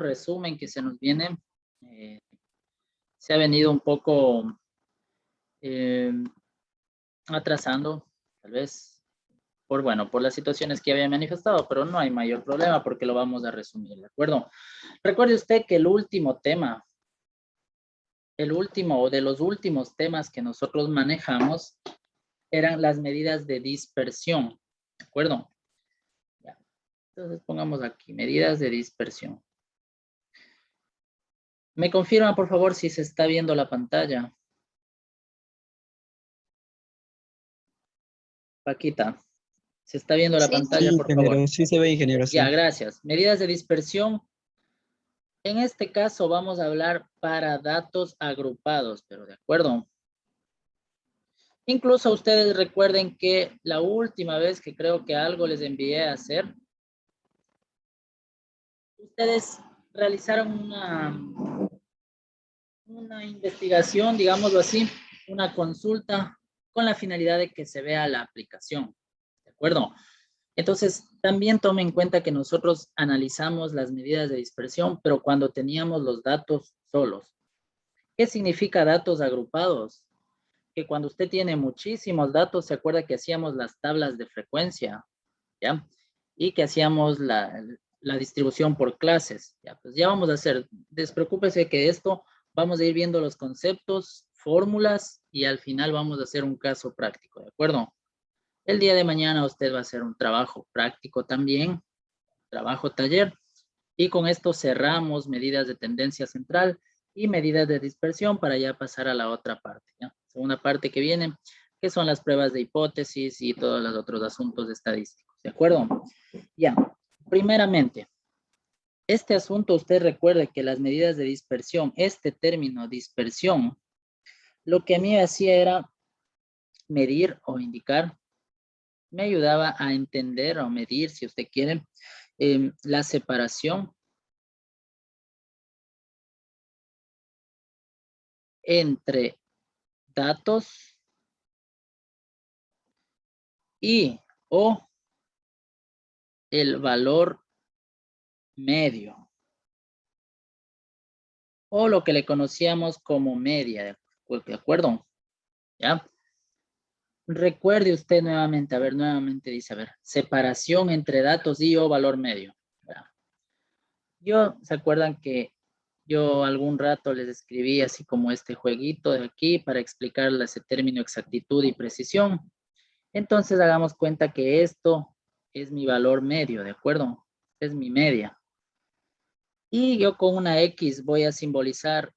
resumen que se nos viene. Se ha venido un poco atrasando, tal vez, por las situaciones que había manifestado, pero no hay mayor problema porque lo vamos a resumir, ¿de acuerdo? Recuerde usted que el último tema, el último o de los últimos temas que nosotros manejamos eran las medidas de dispersión, ¿de acuerdo? Ya. Entonces pongamos aquí, medidas de dispersión. ¿Me confirma, por favor, si se está viendo la pantalla? Paquita, ¿se está viendo la Sí, pantalla, sí. por favor? Ingeniero, sí se ve, ingeniero, Ya, sí. gracias. Medidas de dispersión. En este caso vamos a hablar para datos agrupados, pero de acuerdo. Incluso ustedes recuerden que la última vez que creo que algo les envié a hacer, ustedes realizaron una investigación, digámoslo así, una consulta con la finalidad de que se vea la aplicación. ¿De acuerdo? Entonces, también tome en cuenta que nosotros analizamos las medidas de dispersión, pero cuando teníamos los datos solos. ¿Qué significa datos agrupados? Que cuando usted tiene muchísimos datos, se acuerda que hacíamos las tablas de frecuencia, ¿ya? Y que hacíamos la distribución por clases, ¿ya? Pues ya vamos a hacer, despreocúpese que esto vamos a ir viendo los conceptos, fórmulas y al final vamos a hacer un caso práctico, ¿de acuerdo? El día de mañana usted va a hacer un trabajo práctico también, trabajo taller, y con esto cerramos medidas de tendencia central y medidas de dispersión para ya pasar a la otra parte, ¿ya? Segunda parte que viene, que son las pruebas de hipótesis y todos los otros asuntos estadísticos, ¿de acuerdo? Ya, primeramente, este asunto usted recuerde que las medidas de dispersión, este término dispersión, lo que a mí hacía era medir o indicar, me ayudaba a entender o medir, si usted quiere, la separación entre datos y o el valor medio o lo que le conocíamos como media, ¿de acuerdo? ¿Ya? Recuerde usted nuevamente, a ver, nuevamente dice, a ver, separación entre datos y o valor medio. ¿Ya? ¿Se acuerdan que yo algún rato les escribí así como este jueguito de aquí para explicarles ese término exactitud y precisión? Entonces hagamos cuenta que esto es mi valor medio, ¿de acuerdo? Es mi media. Y yo con una X voy a simbolizar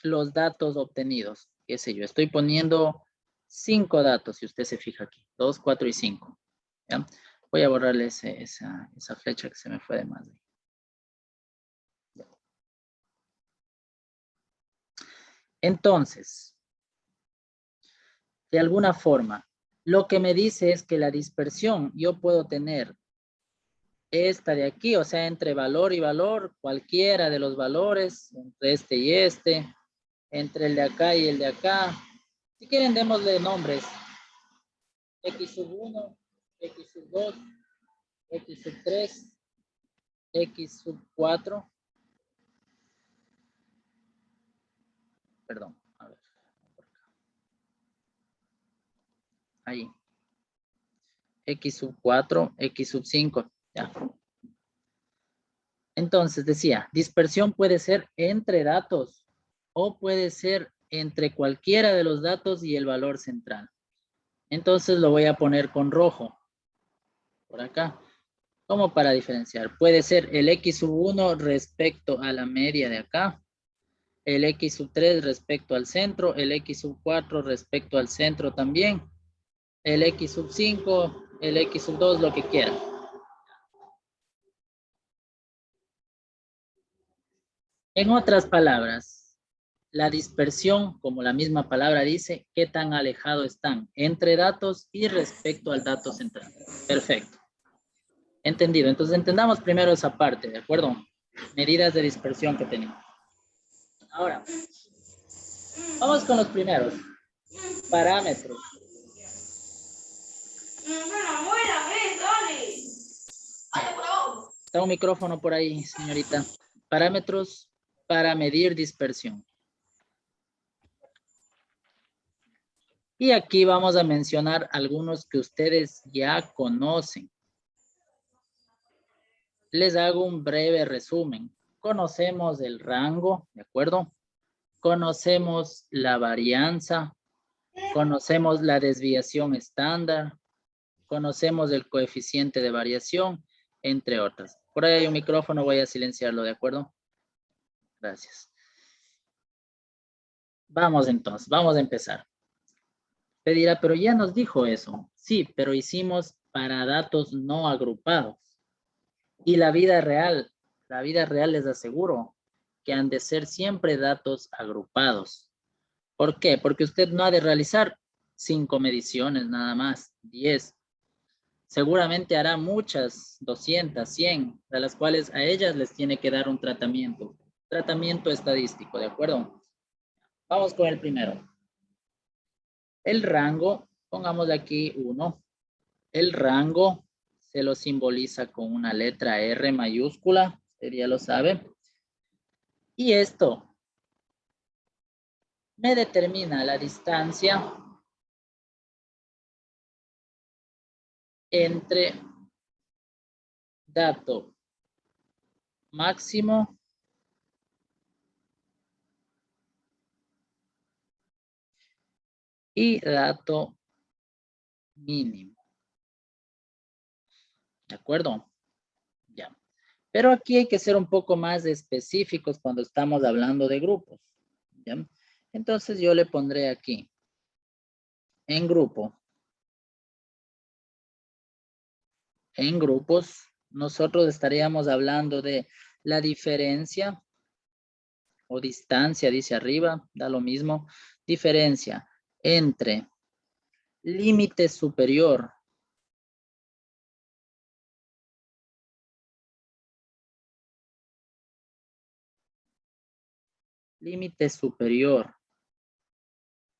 los datos obtenidos. Qué sé yo, estoy poniendo 5 datos, si usted se fija aquí. 2, 4 y 5. ¿Ya? Voy a borrarle esa flecha que se me fue de más. Entonces, de alguna forma, lo que me dice es que la dispersión, yo puedo tener esta de aquí, o sea, entre valor y valor, cualquiera de los valores, entre este y este, entre el de acá y el de acá. Si quieren, démosle nombres. X sub 1, X sub 2, X sub 3, X sub 4. Perdón, a ver. Ahí. X sub 4, X sub 5. Ya. Entonces decía, dispersión puede ser entre datos o puede ser entre cualquiera de los datos y el valor central. Entonces lo voy a poner con rojo. Por acá. Como para diferenciar. Puede ser el X sub 1 respecto a la media de acá. El X sub 3 respecto al centro. El X sub 4 respecto al centro también. El X sub 5. El X sub 2, lo que quiera. En otras palabras, la dispersión, como la misma palabra dice, qué tan alejado están entre datos y respecto al dato central. Perfecto. Entendido. Entonces entendamos primero esa parte, ¿de acuerdo? Medidas de dispersión que tenemos. Ahora, vamos con los primeros. Parámetros. Está un micrófono por ahí, señorita. Parámetros para medir dispersión. Y aquí vamos a mencionar algunos que ustedes ya conocen. Les hago un breve resumen. Conocemos el rango, ¿de acuerdo? Conocemos la varianza, conocemos la desviación estándar, conocemos el coeficiente de variación, entre otras. Por ahí hay un micrófono, voy a silenciarlo, ¿de acuerdo? Gracias. Vamos entonces, vamos a empezar. Te dirá, pero ya nos dijo eso. Sí, pero hicimos para datos no agrupados. Y la vida real les aseguro que han de ser siempre datos agrupados. ¿Por qué? Porque usted no ha de realizar 5 mediciones nada más, 10. Seguramente hará muchas, 200, 100, de las cuales a ellas les tiene que dar un tratamiento estadístico, ¿de acuerdo? Vamos con el primero. El rango, pongamos aquí 1. El rango se lo simboliza con una letra R mayúscula, usted ya lo sabe. Y esto me determina la distancia entre dato máximo y dato mínimo. ¿De acuerdo? Ya. Pero aquí hay que ser un poco más específicos cuando estamos hablando de grupos. ¿Ya? Entonces yo le pondré aquí, en grupo. En grupos, nosotros estaríamos hablando de la diferencia o distancia, dice arriba, da lo mismo. Diferencia entre límite superior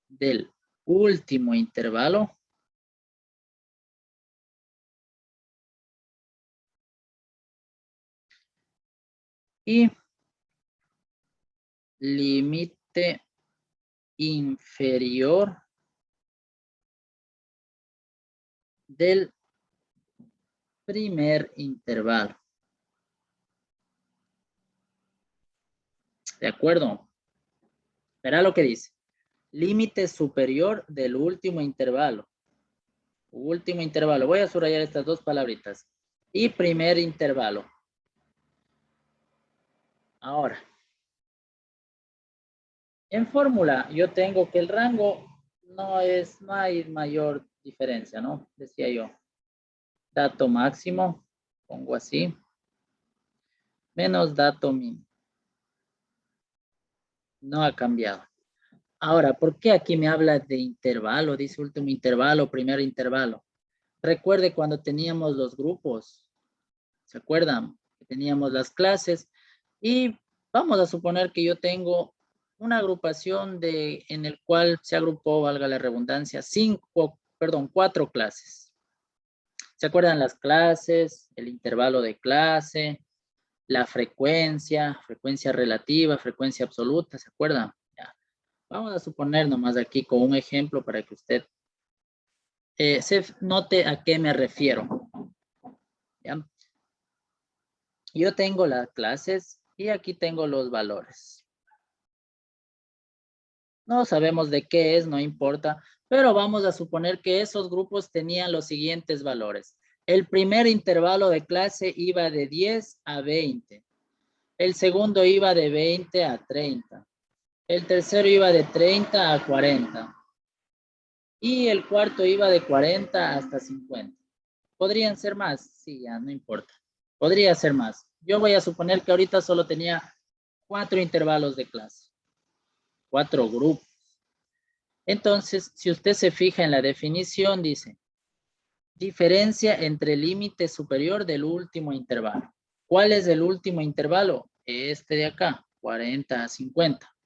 del último intervalo y límite inferior del primer intervalo. ¿De acuerdo? Verá lo que dice. Límite superior del último intervalo. Último intervalo. Voy a subrayar estas dos palabritas. Y primer intervalo. Ahora. En fórmula, yo tengo que el rango no hay mayor diferencia, ¿no? Decía yo. Dato máximo, pongo así, menos dato mínimo. No ha cambiado. Ahora, ¿por qué aquí me habla de intervalo? Dice último intervalo, primer intervalo. Recuerde cuando teníamos los grupos, ¿se acuerdan? Teníamos las clases y vamos a suponer que yo tengo una agrupación en el cual se agrupó, valga la redundancia, 4 clases. ¿Se acuerdan las clases, el intervalo de clase, la frecuencia relativa, frecuencia absoluta? ¿Se acuerdan? Ya. Vamos a suponer nomás aquí con un ejemplo para que usted se note a qué me refiero. ¿Ya? Yo tengo las clases y aquí tengo los valores. No sabemos de qué es, no importa, pero vamos a suponer que esos grupos tenían los siguientes valores. El primer intervalo de clase iba de 10 a 20. El segundo iba de 20 a 30. El tercero iba de 30 a 40. Y el cuarto iba de 40 hasta 50. ¿Podrían ser más? Sí, ya, no importa. Podría ser más. Yo voy a suponer que ahorita solo tenía 4 intervalos de clase. 4 grupos. Entonces, si usted se fija en la definición, dice, diferencia entre límite superior del último intervalo. ¿Cuál es el último intervalo? Este de acá, 40 a 50.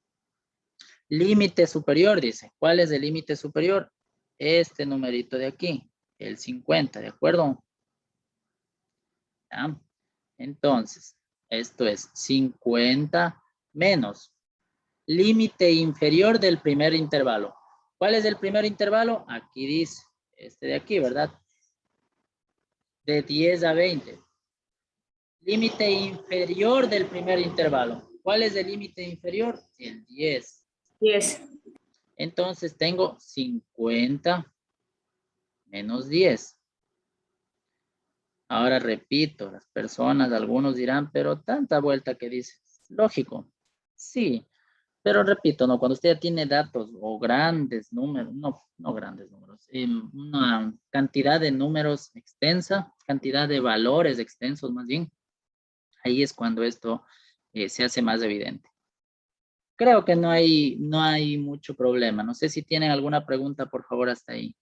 Límite superior, dice. ¿Cuál es el límite superior? Este numerito de aquí, el 50, ¿de acuerdo? ¿Ya? Entonces, Esto es 50 menos límite inferior del primer intervalo. ¿Cuál es el primer intervalo? Aquí dice, este de aquí, ¿verdad? De 10 a 20. Límite inferior del primer intervalo. ¿Cuál es el límite inferior? El 10. 10. Entonces tengo 50 menos 10. Ahora repito, las personas, algunos dirán, pero tanta vuelta que dices. Lógico, sí, pero repito, no, cuando usted ya tiene datos o grandes números, no grandes números, una cantidad de números extensa, cantidad de valores extensos más bien, ahí es cuando esto se hace más evidente. Creo que no hay mucho problema. No sé si tienen alguna pregunta, por favor, hasta ahí.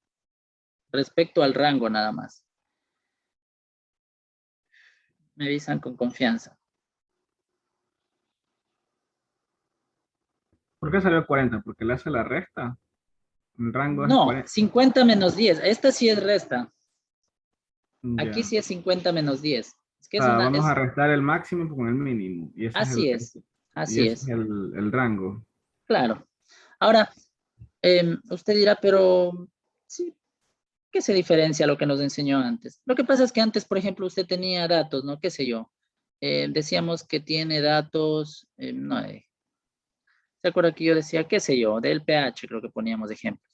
Respecto al rango nada más. Me avisan con confianza. ¿Por qué salió 40? Porque le hace la resta. El rango es No, 40. 50 menos 10. Esta sí es resta. Aquí Ya. sí es 50 menos 10. Es que O sea, vamos a restar el máximo con el mínimo. Y ese es así es, y así ese es es. el rango. Claro. Ahora, usted dirá, pero sí, ¿qué se diferencia a lo que nos enseñó antes? Lo que pasa es que antes, por ejemplo, usted tenía datos, ¿no? ¿Qué sé yo? Decíamos que tiene datos, ¿se acuerda que yo decía, qué sé yo, del pH, creo que poníamos ejemplos?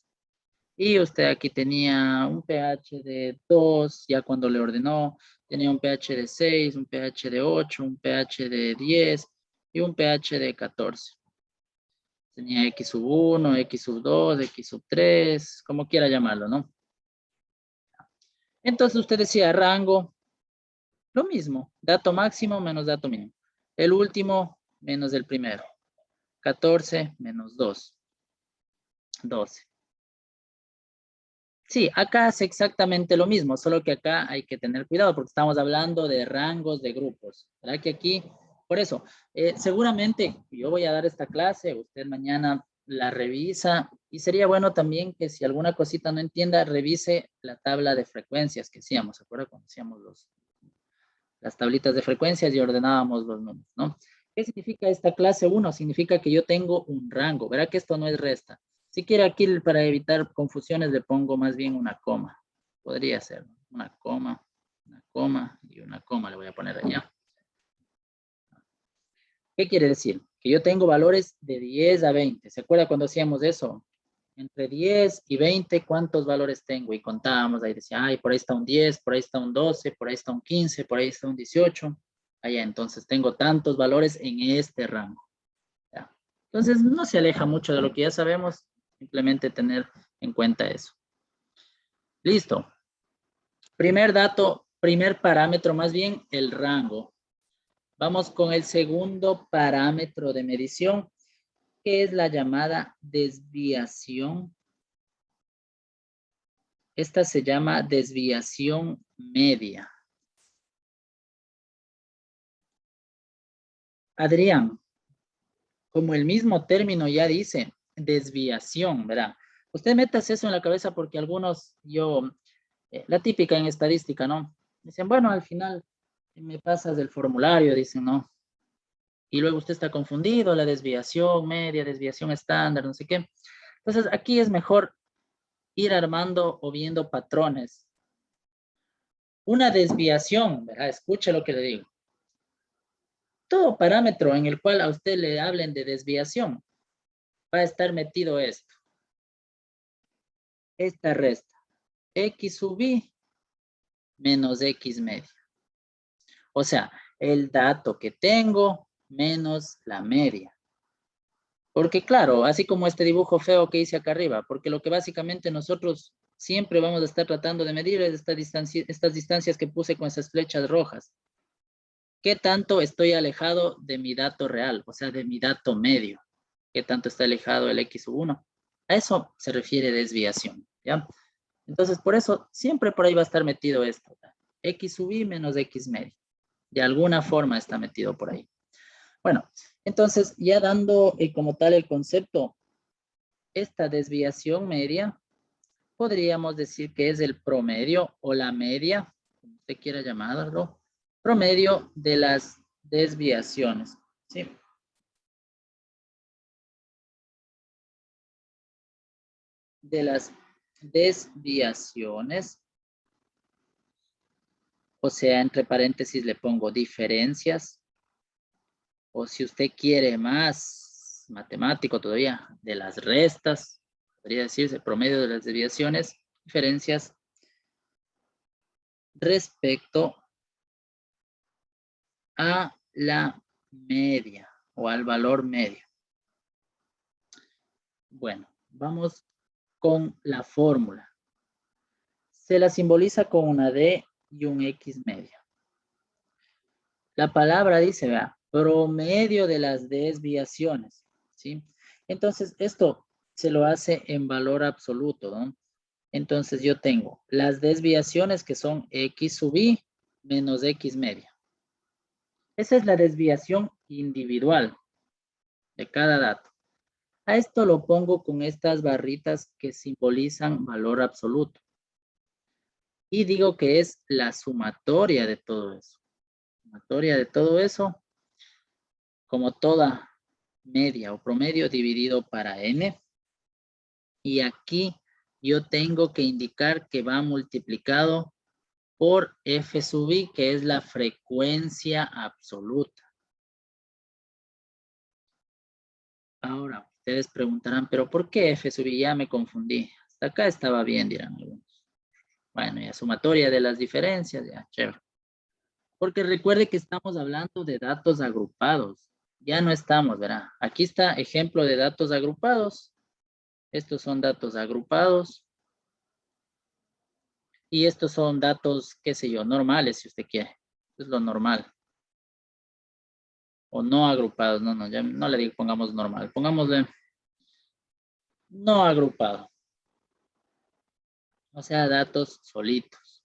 Y usted aquí tenía un pH de 2, ya cuando le ordenó, tenía un pH de 6, un pH de 8, un pH de 10 y un pH de 14. Tenía X sub 1, X sub 2, X sub 3, como quiera llamarlo, ¿no? Entonces usted decía rango, lo mismo, dato máximo menos dato mínimo. El último menos el primero. 14 menos 2. 12. Sí, acá hace exactamente lo mismo, solo que acá hay que tener cuidado porque estamos hablando de rangos de grupos. ¿Verdad que aquí? Por eso, seguramente yo voy a dar esta clase, usted mañana la revisa y sería bueno también que si alguna cosita no entienda, revise la tabla de frecuencias que hacíamos. ¿Se acuerda cuando hacíamos las tablitas de frecuencias y ordenábamos los números, ¿no? ¿Qué significa esta clase 1? Significa que yo tengo un rango. Verá que esto no es resta. Si quiere aquí, para evitar confusiones, le pongo más bien una coma. Podría ser una coma y una coma le voy a poner allá. ¿Qué quiere decir? Que yo tengo valores de 10 a 20. ¿Se acuerda cuando hacíamos eso? Entre 10 y 20, ¿cuántos valores tengo? Y contábamos, ahí decía, ay, por ahí está un 10, por ahí está un 12, por ahí está un 15, por ahí está un 18. Allá, entonces tengo tantos valores en este rango. ¿Ya? Entonces, no se aleja mucho de lo que ya sabemos, simplemente tener en cuenta eso. Listo. Primer dato, primer parámetro, más bien el rango. Vamos con el segundo parámetro de medición, que es la llamada desviación. Esta se llama desviación media. Adrián, como el mismo término ya dice, desviación, ¿verdad? Usted metas eso en la cabeza porque algunos, la típica en estadística, ¿no? Dicen, bueno, al final me pasas el formulario, dicen, ¿no? Y luego usted está confundido, la desviación media, desviación estándar, no sé qué. Entonces, aquí es mejor ir armando o viendo patrones. Una desviación, ¿verdad? Escuche lo que le digo. Todo parámetro en el cual a usted le hablen de desviación, va a estar metido esto. Esta resta. X sub i menos X media. O sea, el dato que tengo menos la media. Porque claro, así como este dibujo feo que hice acá arriba, porque lo que básicamente nosotros siempre vamos a estar tratando de medir es estas distancias que puse con esas flechas rojas. ¿Qué tanto estoy alejado de mi dato real? O sea, de mi dato medio. ¿Qué tanto está alejado el X sub 1? A eso se refiere desviación, ¿ya? Entonces, por eso, siempre por ahí va a estar metido esto. X sub i menos X medio. De alguna forma está metido por ahí. Bueno, entonces, ya dando como tal el concepto, esta desviación media, podríamos decir que es el promedio o la media, como usted quiera llamarlo, promedio de las desviaciones, ¿sí? De las desviaciones, o sea, entre paréntesis le pongo diferencias, o si usted quiere más matemático todavía, de las restas, podría decirse promedio de las desviaciones, diferencias respecto a la media o al valor medio. Bueno, vamos con la fórmula. Se la simboliza con una D y un X media. La palabra dice, vea, promedio de las desviaciones, ¿sí? Entonces, esto se lo hace en valor absoluto, ¿no? Entonces, yo tengo las desviaciones que son X sub I menos X media. Esa es la desviación individual de cada dato. A esto lo pongo con estas barritas que simbolizan valor absoluto. Y digo que es la sumatoria de todo eso. Sumatoria de todo eso, como toda media o promedio dividido para n. Y aquí yo tengo que indicar que va multiplicado por f sub i, que es la frecuencia absoluta. Ahora, ustedes preguntarán, ¿pero por qué f sub i? Ya me confundí. Hasta acá estaba bien, dirán algunos. Bueno, ya sumatoria de las diferencias, ya, chévere. Porque recuerde que estamos hablando de datos agrupados. Ya no estamos, ¿verdad? Aquí está ejemplo de datos agrupados. Estos son datos agrupados. Y estos son datos, qué sé yo, normales, si usted quiere. Es lo normal. O no agrupados. No, ya no le digo pongamos normal. Pongámosle no agrupado. O sea, datos solitos.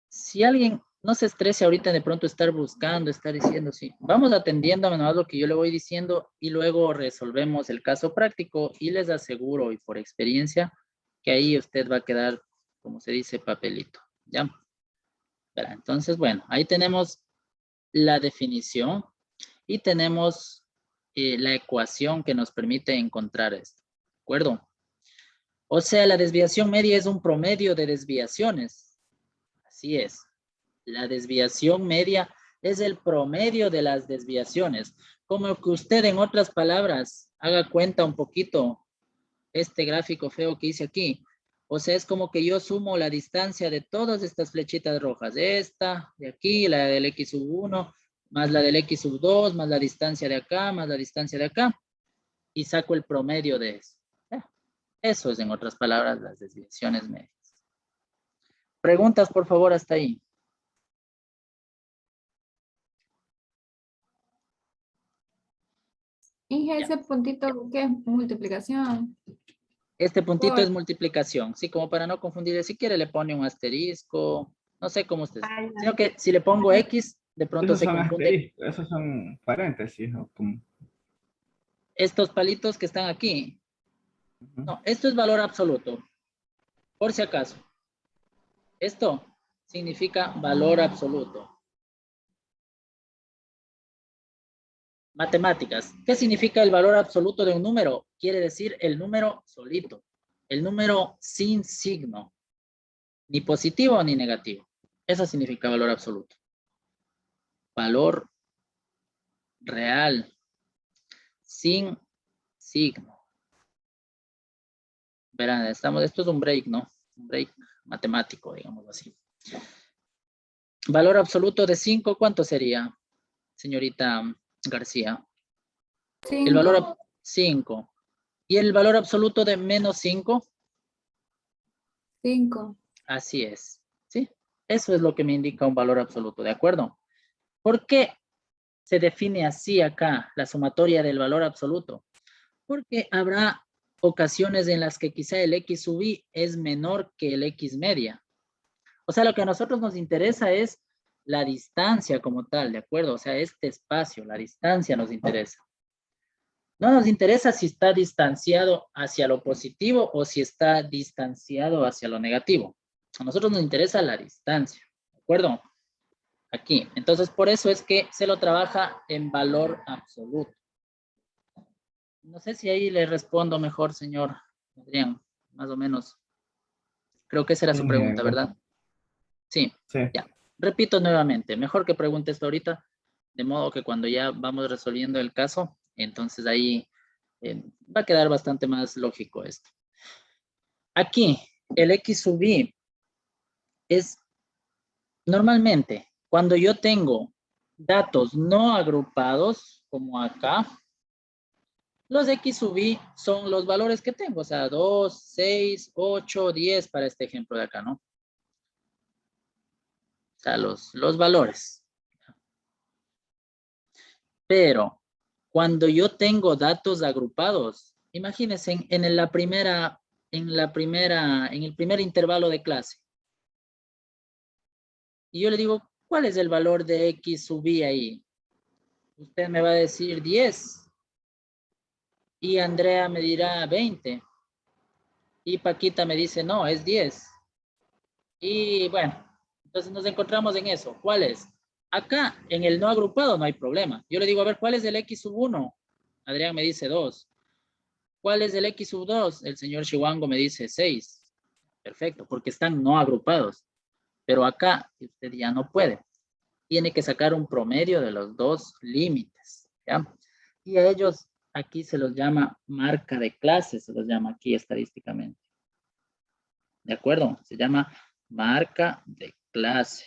Si alguien no se estrese ahorita de pronto estar buscando, estar diciendo, sí, vamos atendiendo a lo que yo le voy diciendo y luego resolvemos el caso práctico y les aseguro y por experiencia que ahí usted va a quedar, como se dice, papelito, ¿ya? Verá, entonces, bueno, ahí tenemos la definición y tenemos la ecuación que nos permite encontrar esto, ¿de acuerdo? O sea, la desviación media es un promedio de desviaciones. Así es. La desviación media es el promedio de las desviaciones. Como que usted, en otras palabras, haga cuenta un poquito este gráfico feo que hice aquí. O sea, es como que yo sumo la distancia de todas estas flechitas rojas. Esta, de aquí, la del X sub 1, más la del X sub 2, más la distancia de acá, más la distancia de acá. Y saco el promedio de eso. Eso es, en otras palabras, las desviaciones medias. Preguntas, por favor, hasta ahí. Y ese puntito que es multiplicación. Este puntito es Por... multiplicación. Sí, como para no confundir. Si quiere le pone un asterisco. No sé cómo usted. Ah, ya. Sino que si le pongo X, de pronto Esos se son confunde. asteriscos, esos son paréntesis. ¿O cómo? Estos palitos que están aquí. Ujú. No, esto es valor absoluto. Por si acaso. Esto significa valor absoluto. Matemáticas. ¿Qué significa el valor absoluto de un número? Quiere decir el número solito. El número sin signo. Ni positivo ni negativo. Eso significa valor absoluto. Valor real. Sin signo. Verán, esto es un break, ¿no? Un break matemático, digamos así. Valor absoluto de 5, ¿cuánto sería, señorita García? El valor 5. ¿Y el valor absoluto de menos 5? 5. Así es, ¿sí? Eso es lo que me indica un valor absoluto, ¿de acuerdo? ¿Por qué se define así acá la sumatoria del valor absoluto? Porque habrá ocasiones en las que quizá el X sub i es menor que el X media. O sea, lo que a nosotros nos interesa es la distancia como tal, ¿de acuerdo? O sea, este espacio, la distancia nos interesa. No nos interesa si está distanciado hacia lo positivo o si está distanciado hacia lo negativo. A nosotros nos interesa la distancia, ¿de acuerdo? Aquí. Entonces, por eso es que se lo trabaja en valor absoluto. No sé si ahí le respondo mejor, señor Adrián, más o menos. Creo que esa era su pregunta, ¿verdad? Sí, Sí. ya. Repito nuevamente, mejor que pregunte esto ahorita, de modo que cuando ya vamos resolviendo el caso, entonces ahí va a quedar bastante más lógico esto. Aquí, el X sub I es normalmente cuando yo tengo datos no agrupados, como acá, los X sub I son los valores que tengo, o sea, 2, 6, 8, 10 para este ejemplo de acá, ¿no? O sea, los valores. Pero cuando yo tengo datos agrupados, imagínense en el primer intervalo de clase. Y yo le digo, ¿cuál es el valor de X sub I ahí? Usted me va a decir 10. Y Andrea me dirá 20. Y Paquita me dice, no, es 10. Y bueno, entonces nos encontramos en eso. ¿Cuál es? Acá, en el no agrupado, no hay problema. Yo le digo, a ver, ¿cuál es el X sub 1? Adrián me dice 2. ¿Cuál es el X sub 2? El señor Chihuango me dice 6. Perfecto, porque están no agrupados. Pero acá usted ya no puede. Tiene que sacar un promedio de los dos límites. ¿Ya? Y a ellos aquí se los llama marca de clase, se los llama aquí estadísticamente. ¿De acuerdo? Se llama marca de clase.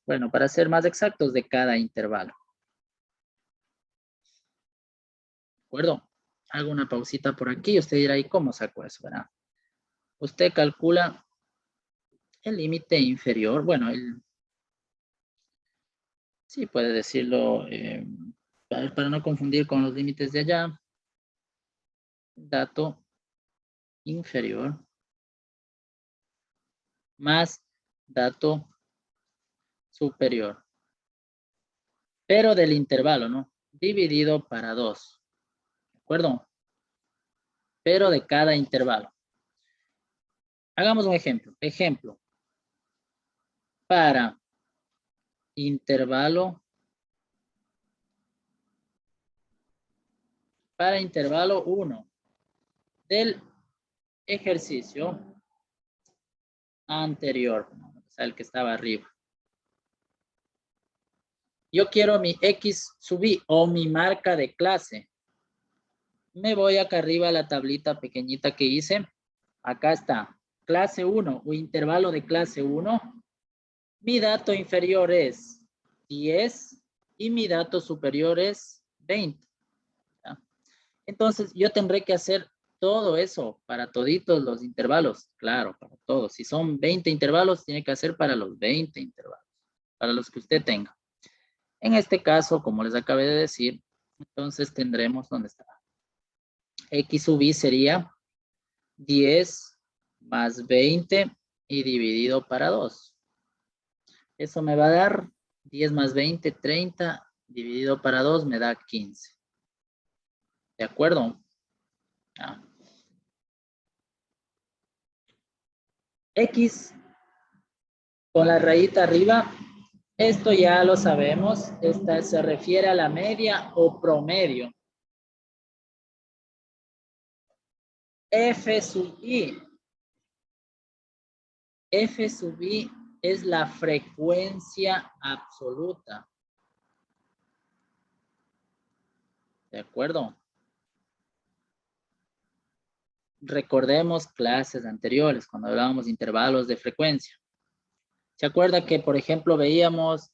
Bueno, para ser más exactos, de cada intervalo. ¿De acuerdo? Hago una pausita por aquí. Usted dirá, ¿y cómo saco eso? ¿Verdad? Usted calcula el límite inferior. Bueno, sí puede decirlo para no confundir con los límites de allá. Dato inferior más dato superior. Pero del intervalo, ¿no? Dividido para 2. ¿De acuerdo? Pero de cada intervalo. Hagamos un ejemplo. Ejemplo. Para intervalo 1 del ejercicio anterior, o sea, el que estaba arriba. Yo quiero mi X sub I o mi marca de clase. Me voy acá arriba a la tablita pequeñita que hice. Acá está, clase 1 o intervalo de clase 1. Mi dato inferior es 10 y mi dato superior es 20. ¿Ya? Entonces, yo tendré que hacer todo eso para toditos los intervalos. Claro, para todos. Si son 20 intervalos, tiene que hacer para los 20 intervalos, para los que usted tenga. En este caso, como les acabé de decir, entonces tendremos, ¿dónde está? X sub I sería 10 más 20 y dividido para 2. Eso me va a dar 10 más 20, 30, dividido para 2 me da 15. ¿De acuerdo? Ah. X con la rayita arriba, esto ya lo sabemos, esta se refiere a la media o promedio. F sub I. F sub I es la frecuencia absoluta. ¿De acuerdo? Recordemos clases anteriores cuando hablábamos de intervalos de frecuencia. ¿Se acuerda que, por ejemplo, veíamos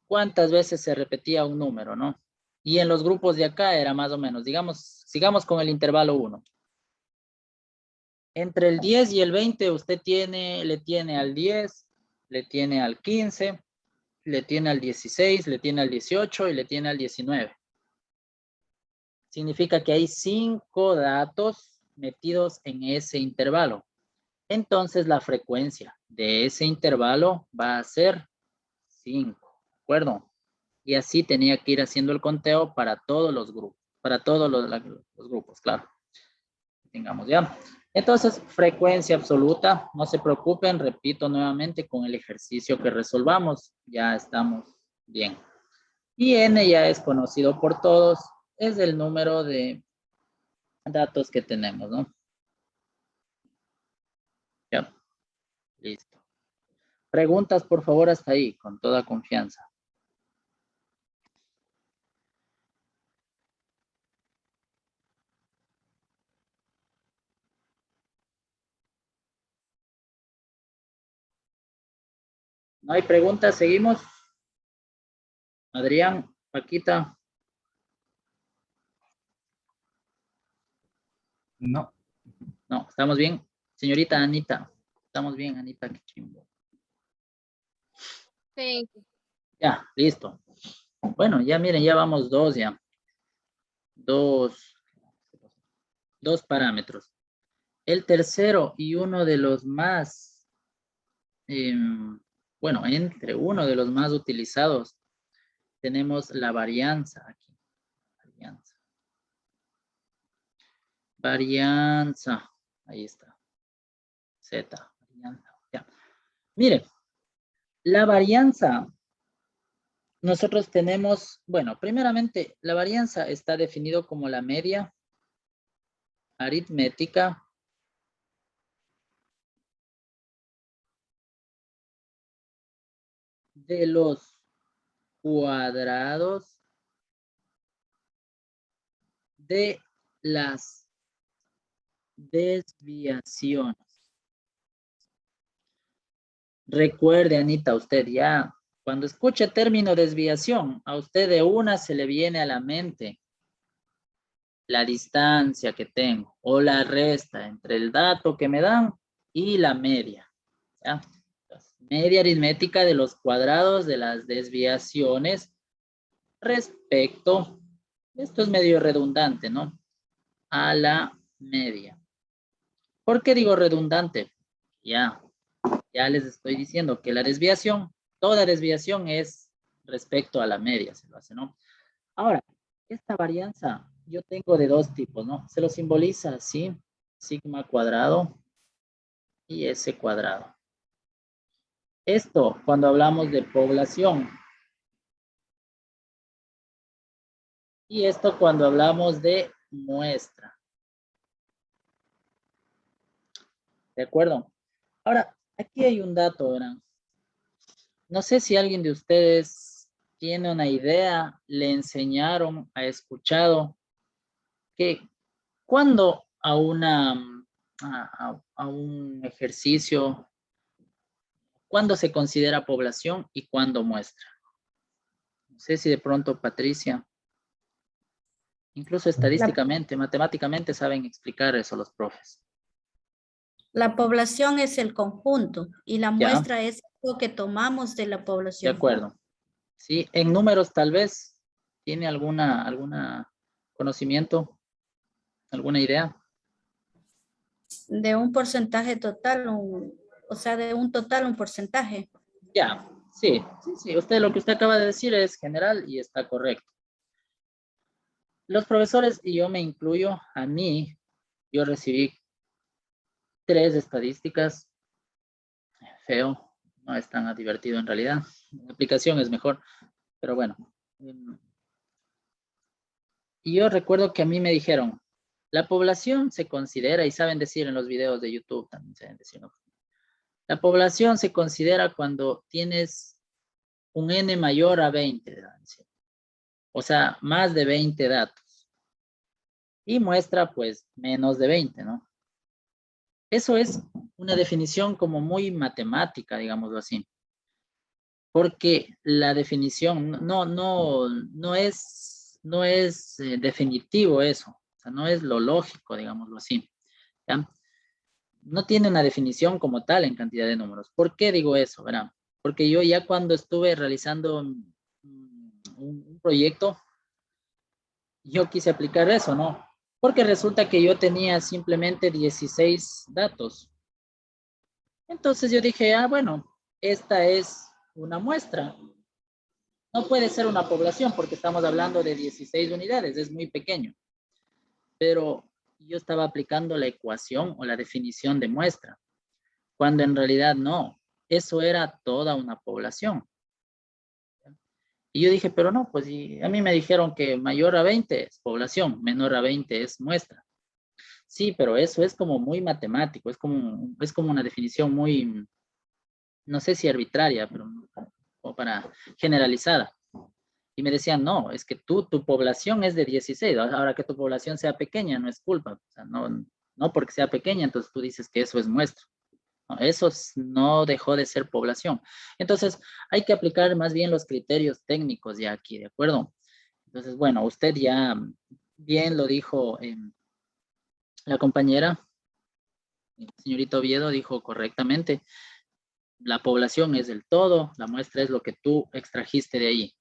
cuántas veces se repetía un número, ¿no? Y en los grupos de acá era más o menos, digamos, sigamos con el intervalo 1. Entre el 10 y el 20 usted le tiene al 10, le tiene al 15, le tiene al 16, le tiene al 18 y le tiene al 19. Significa que hay 5 datos metidos en ese intervalo. Entonces la frecuencia de ese intervalo va a ser 5, ¿de acuerdo? Y así tenía que ir haciendo el conteo para todos los grupos, para todos los grupos, claro. Tengamos ya. Entonces, frecuencia absoluta, no se preocupen, repito nuevamente con el ejercicio que resolvamos, ya estamos bien. Y n ya es conocido por todos, es el número de datos que tenemos, ¿no? Ya, listo. Preguntas, por favor, hasta ahí, con toda confianza. ¿No hay preguntas? ¿Seguimos? Adrián, Paquita. No. No, estamos bien. Señorita Anita, estamos bien, Anita, qué chimbo. Sí. Ya, listo. Bueno, ya miren, ya vamos dos ya. Dos parámetros. El tercero y uno de los más, bueno, entre uno de los más utilizados, tenemos la varianza aquí. Varianza. Ahí está. Z. Varianza. Ya. Mire, la varianza, nosotros tenemos, bueno, primeramente, la varianza está definido como la media aritmética de los cuadrados de las desviaciones. Recuerde, Anita, usted ya, cuando escuche término desviación, a usted de una se le viene a la mente la distancia que tengo o la resta entre el dato que me dan y la media. ¿Ya? Entonces, media aritmética de los cuadrados de las desviaciones respecto, esto es medio redundante, ¿no? A la media. ¿Por qué digo redundante? Ya les estoy diciendo que la desviación, toda desviación es respecto a la media, se lo hace, ¿no? Ahora, esta varianza yo tengo de dos tipos, ¿no? Se lo simboliza así, sigma cuadrado y S cuadrado. Esto cuando hablamos de población. Y esto cuando hablamos de muestra. ¿De acuerdo? Ahora, aquí hay un dato, ¿verdad? No sé si alguien de ustedes tiene una idea, le enseñaron, ha escuchado que cuando a un ejercicio, cuándo se considera población y cuándo muestra. No sé si de pronto Patricia, incluso estadísticamente, matemáticamente saben explicar eso los profes. La población es el conjunto y la Ya. muestra es lo que tomamos de la De población. acuerdo. Sí, en números tal vez tiene alguna conocimiento, alguna idea. De un porcentaje total, o sea, de un total un porcentaje. Ya, sí. Usted lo que usted acaba de decir es general y está correcto. Los profesores, y yo me incluyo, a mí, yo recibí 3 estadísticas. Feo, no es tan divertido en realidad. La aplicación es mejor, pero bueno. Y yo recuerdo que a mí me dijeron, la población se considera, y saben decir en los videos de YouTube también saben decir, ¿no? La población se considera cuando tienes un N mayor a 20, o sea, más de 20 datos. Y muestra, pues, menos de 20, ¿no? Eso es una definición como muy matemática, digámoslo así. Porque la definición no es definitivo eso. O sea, no es lo lógico, digámoslo así. ¿Ya? No tiene una definición como tal en cantidad de números. ¿Por qué digo eso? ¿Verdad? Porque yo ya cuando estuve realizando un proyecto, yo quise aplicar eso, ¿no? Porque resulta que yo tenía simplemente 16 datos. Entonces yo dije, bueno, esta es una muestra. No puede ser una población porque estamos hablando de 16 unidades, es muy pequeño. Pero yo estaba aplicando la ecuación o la definición de muestra, cuando en realidad no, eso era toda una población. Y yo dije, pero no, pues y a mí me dijeron que mayor a 20 es población, menor a 20 es muestra. Sí, pero eso es como muy matemático, es como una definición muy, no sé si arbitraria, pero como para generalizada. Y me decían, no, es que tu población es de 16, ahora que tu población sea pequeña no es culpa, o sea, no porque sea pequeña, entonces tú dices que eso es muestra. No, eso no dejó de ser población. Entonces, hay que aplicar más bien los criterios técnicos ya aquí, ¿de acuerdo? Entonces, bueno, usted ya bien lo dijo la compañera, señorita Oviedo dijo correctamente, la población es el todo, la muestra es lo que tú extrajiste de ahí.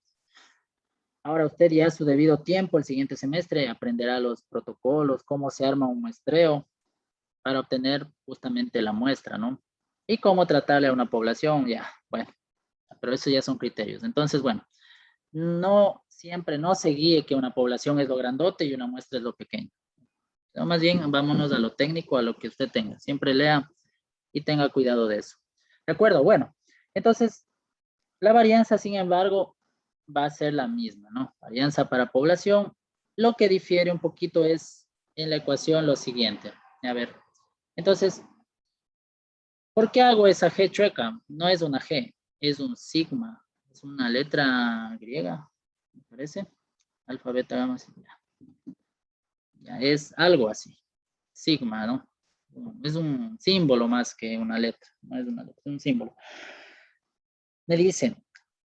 Ahora usted ya a su debido tiempo, el siguiente semestre, aprenderá los protocolos, cómo se arma un muestreo para obtener justamente la muestra, ¿no? Y cómo tratarle a una población, ya, bueno, pero eso ya son criterios. Entonces, bueno, no siempre, no se guíe que una población es lo grandote y una muestra es lo pequeño. No, más bien, vámonos a lo técnico, a lo que usted tenga. Siempre lea y tenga cuidado de eso. ¿De acuerdo? Bueno, entonces, la varianza, sin embargo, va a ser la misma, ¿no? Varianza para población. Lo que difiere un poquito es en la ecuación lo siguiente. A ver, entonces, ¿por qué hago esa G chueca? No es una G, es un sigma. Es una letra griega, me parece. Alfabeto gamma sigma. Ya, es algo así. Sigma, ¿no? Es un símbolo más que una letra. No es una letra, es un símbolo. Me dicen,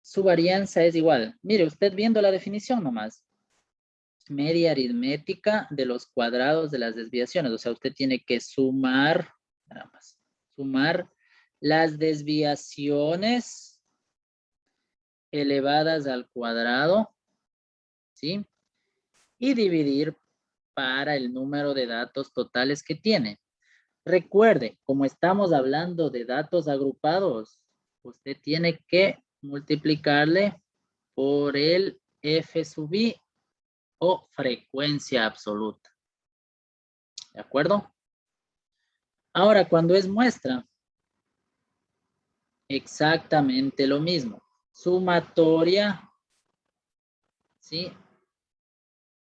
su varianza es igual. Mire, usted viendo la definición nomás. Media aritmética de los cuadrados de las desviaciones. O sea, usted tiene que sumar, nada más, sumar las desviaciones elevadas al cuadrado, ¿sí? Y dividir para el número de datos totales que tiene. Recuerde, como estamos hablando de datos agrupados, usted tiene que multiplicarle por el F sub I o frecuencia absoluta. ¿De acuerdo? Ahora, cuando es muestra, exactamente lo mismo. Sumatoria, ¿sí?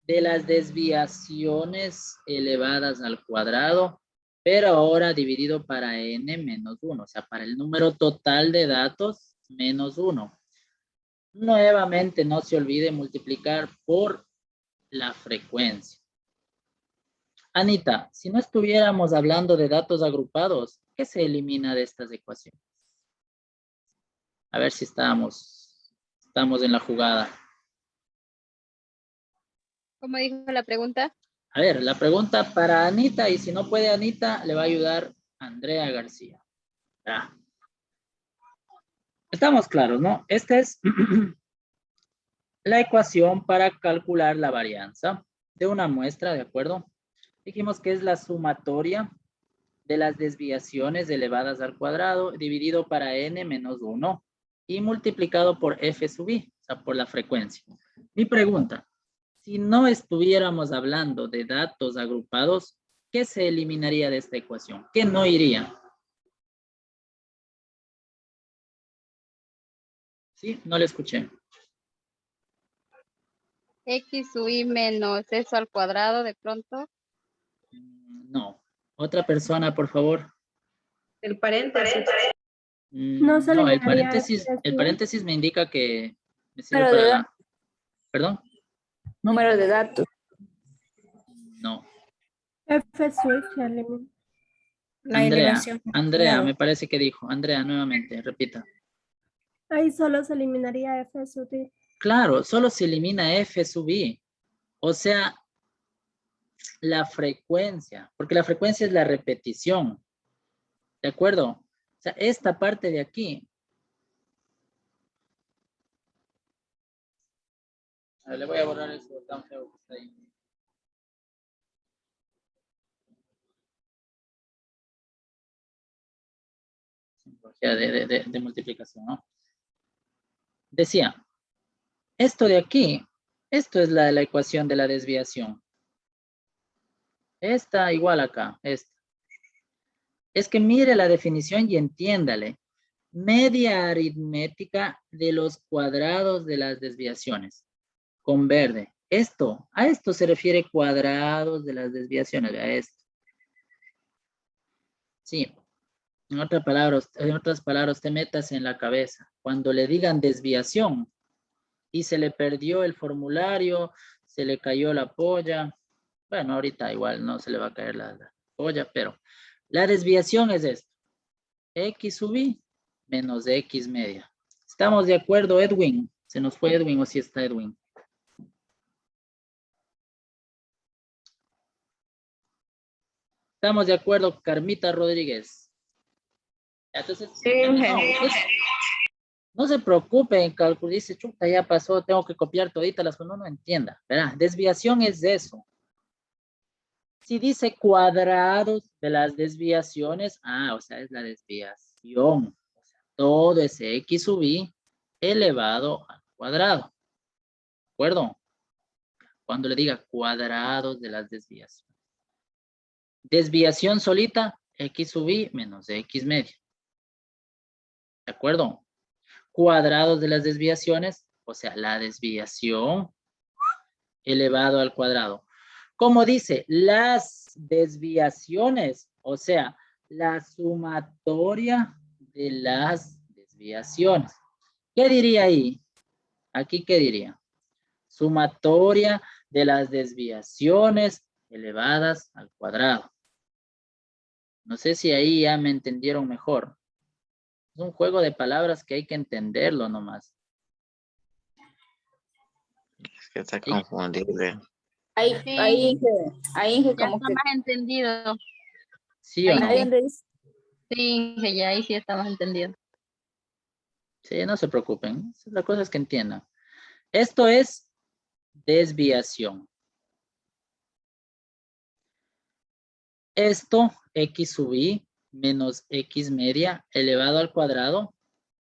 De las desviaciones elevadas al cuadrado, pero ahora dividido para n menos 1, o sea, para el número total de datos menos 1. Nuevamente, no se olvide multiplicar por la frecuencia. Anita, si no estuviéramos hablando de datos agrupados, ¿qué se elimina de estas ecuaciones? A ver si estamos en la jugada. ¿Cómo dijo la pregunta? A ver, la pregunta para Anita, y si no puede Anita, le va a ayudar Andrea García. Ah. Estamos claros, ¿no? Esta es la ecuación para calcular la varianza de una muestra, ¿de acuerdo? Dijimos que es la sumatoria de las desviaciones elevadas al cuadrado dividido para n menos 1 y multiplicado por f sub i, o sea, por la frecuencia. Mi pregunta, si no estuviéramos hablando de datos agrupados, ¿qué se eliminaría de esta ecuación? ¿Qué no iría? ¿Sí? No le escuché. X sub I menos eso al cuadrado de pronto. No. Otra persona, por favor. El paréntesis. No se No, eliminaría el paréntesis me indica que me sirve Número para de la... ¿Perdón? número de datos. No. F switch se elimina. La elevación. Andrea, Claro. me parece que dijo. Andrea, nuevamente, repita. Ahí solo se eliminaría F sub I. Claro, solo se elimina F sub I. O sea, la frecuencia, porque la frecuencia es la repetición. ¿De acuerdo? O sea, esta parte de aquí. A ver, le voy a borrar ese botón feo que está ahí. Simbología de multiplicación, ¿no? Decía, esto de aquí, esto es la ecuación de la desviación. Esta igual acá, esta. Es que mire la definición y entiéndale. Media aritmética de los cuadrados de las desviaciones. Con verde. A esto se refiere cuadrados de las desviaciones. A esto. Sí. En otras palabras, te metas en la cabeza. Cuando le digan desviación y se le perdió el formulario, se le cayó la polla. Bueno, ahorita igual no se le va a caer la polla, pero la desviación es esto. X sub i menos X media. ¿Estamos de acuerdo, Edwin? ¿Se nos fue Edwin o si está Edwin? ¿Estamos de acuerdo, Carmita Rodríguez? Entonces, no se preocupe en cálculo. Dice, chuta, ya pasó, tengo que copiar toditas las cosas. No entienda. ¿Verdad? Desviación es eso. Si dice cuadrados de las desviaciones, o sea, es la desviación. O sea, todo es X sub i elevado al cuadrado. ¿De acuerdo? Cuando le diga cuadrados de las desviaciones. Desviación solita, X sub i menos X media. ¿De acuerdo? Cuadrados de las desviaciones, o sea, la desviación elevado al cuadrado. Como dice, las desviaciones, o sea, la sumatoria de las desviaciones. ¿Qué diría ahí? Aquí, ¿qué diría? Sumatoria de las desviaciones elevadas al cuadrado. No sé si ahí ya me entendieron mejor. Es un juego de palabras que hay que entenderlo nomás. Es que está confundible. Sí. Ahí Ya como está que más entendido. ¿Sí o no? ahí donde dice, Sí, que ya ahí sí está más entendido. Sí, no se preocupen. La cosa es que entiendan. Esto es desviación. Esto, X sub i menos X media elevado al cuadrado.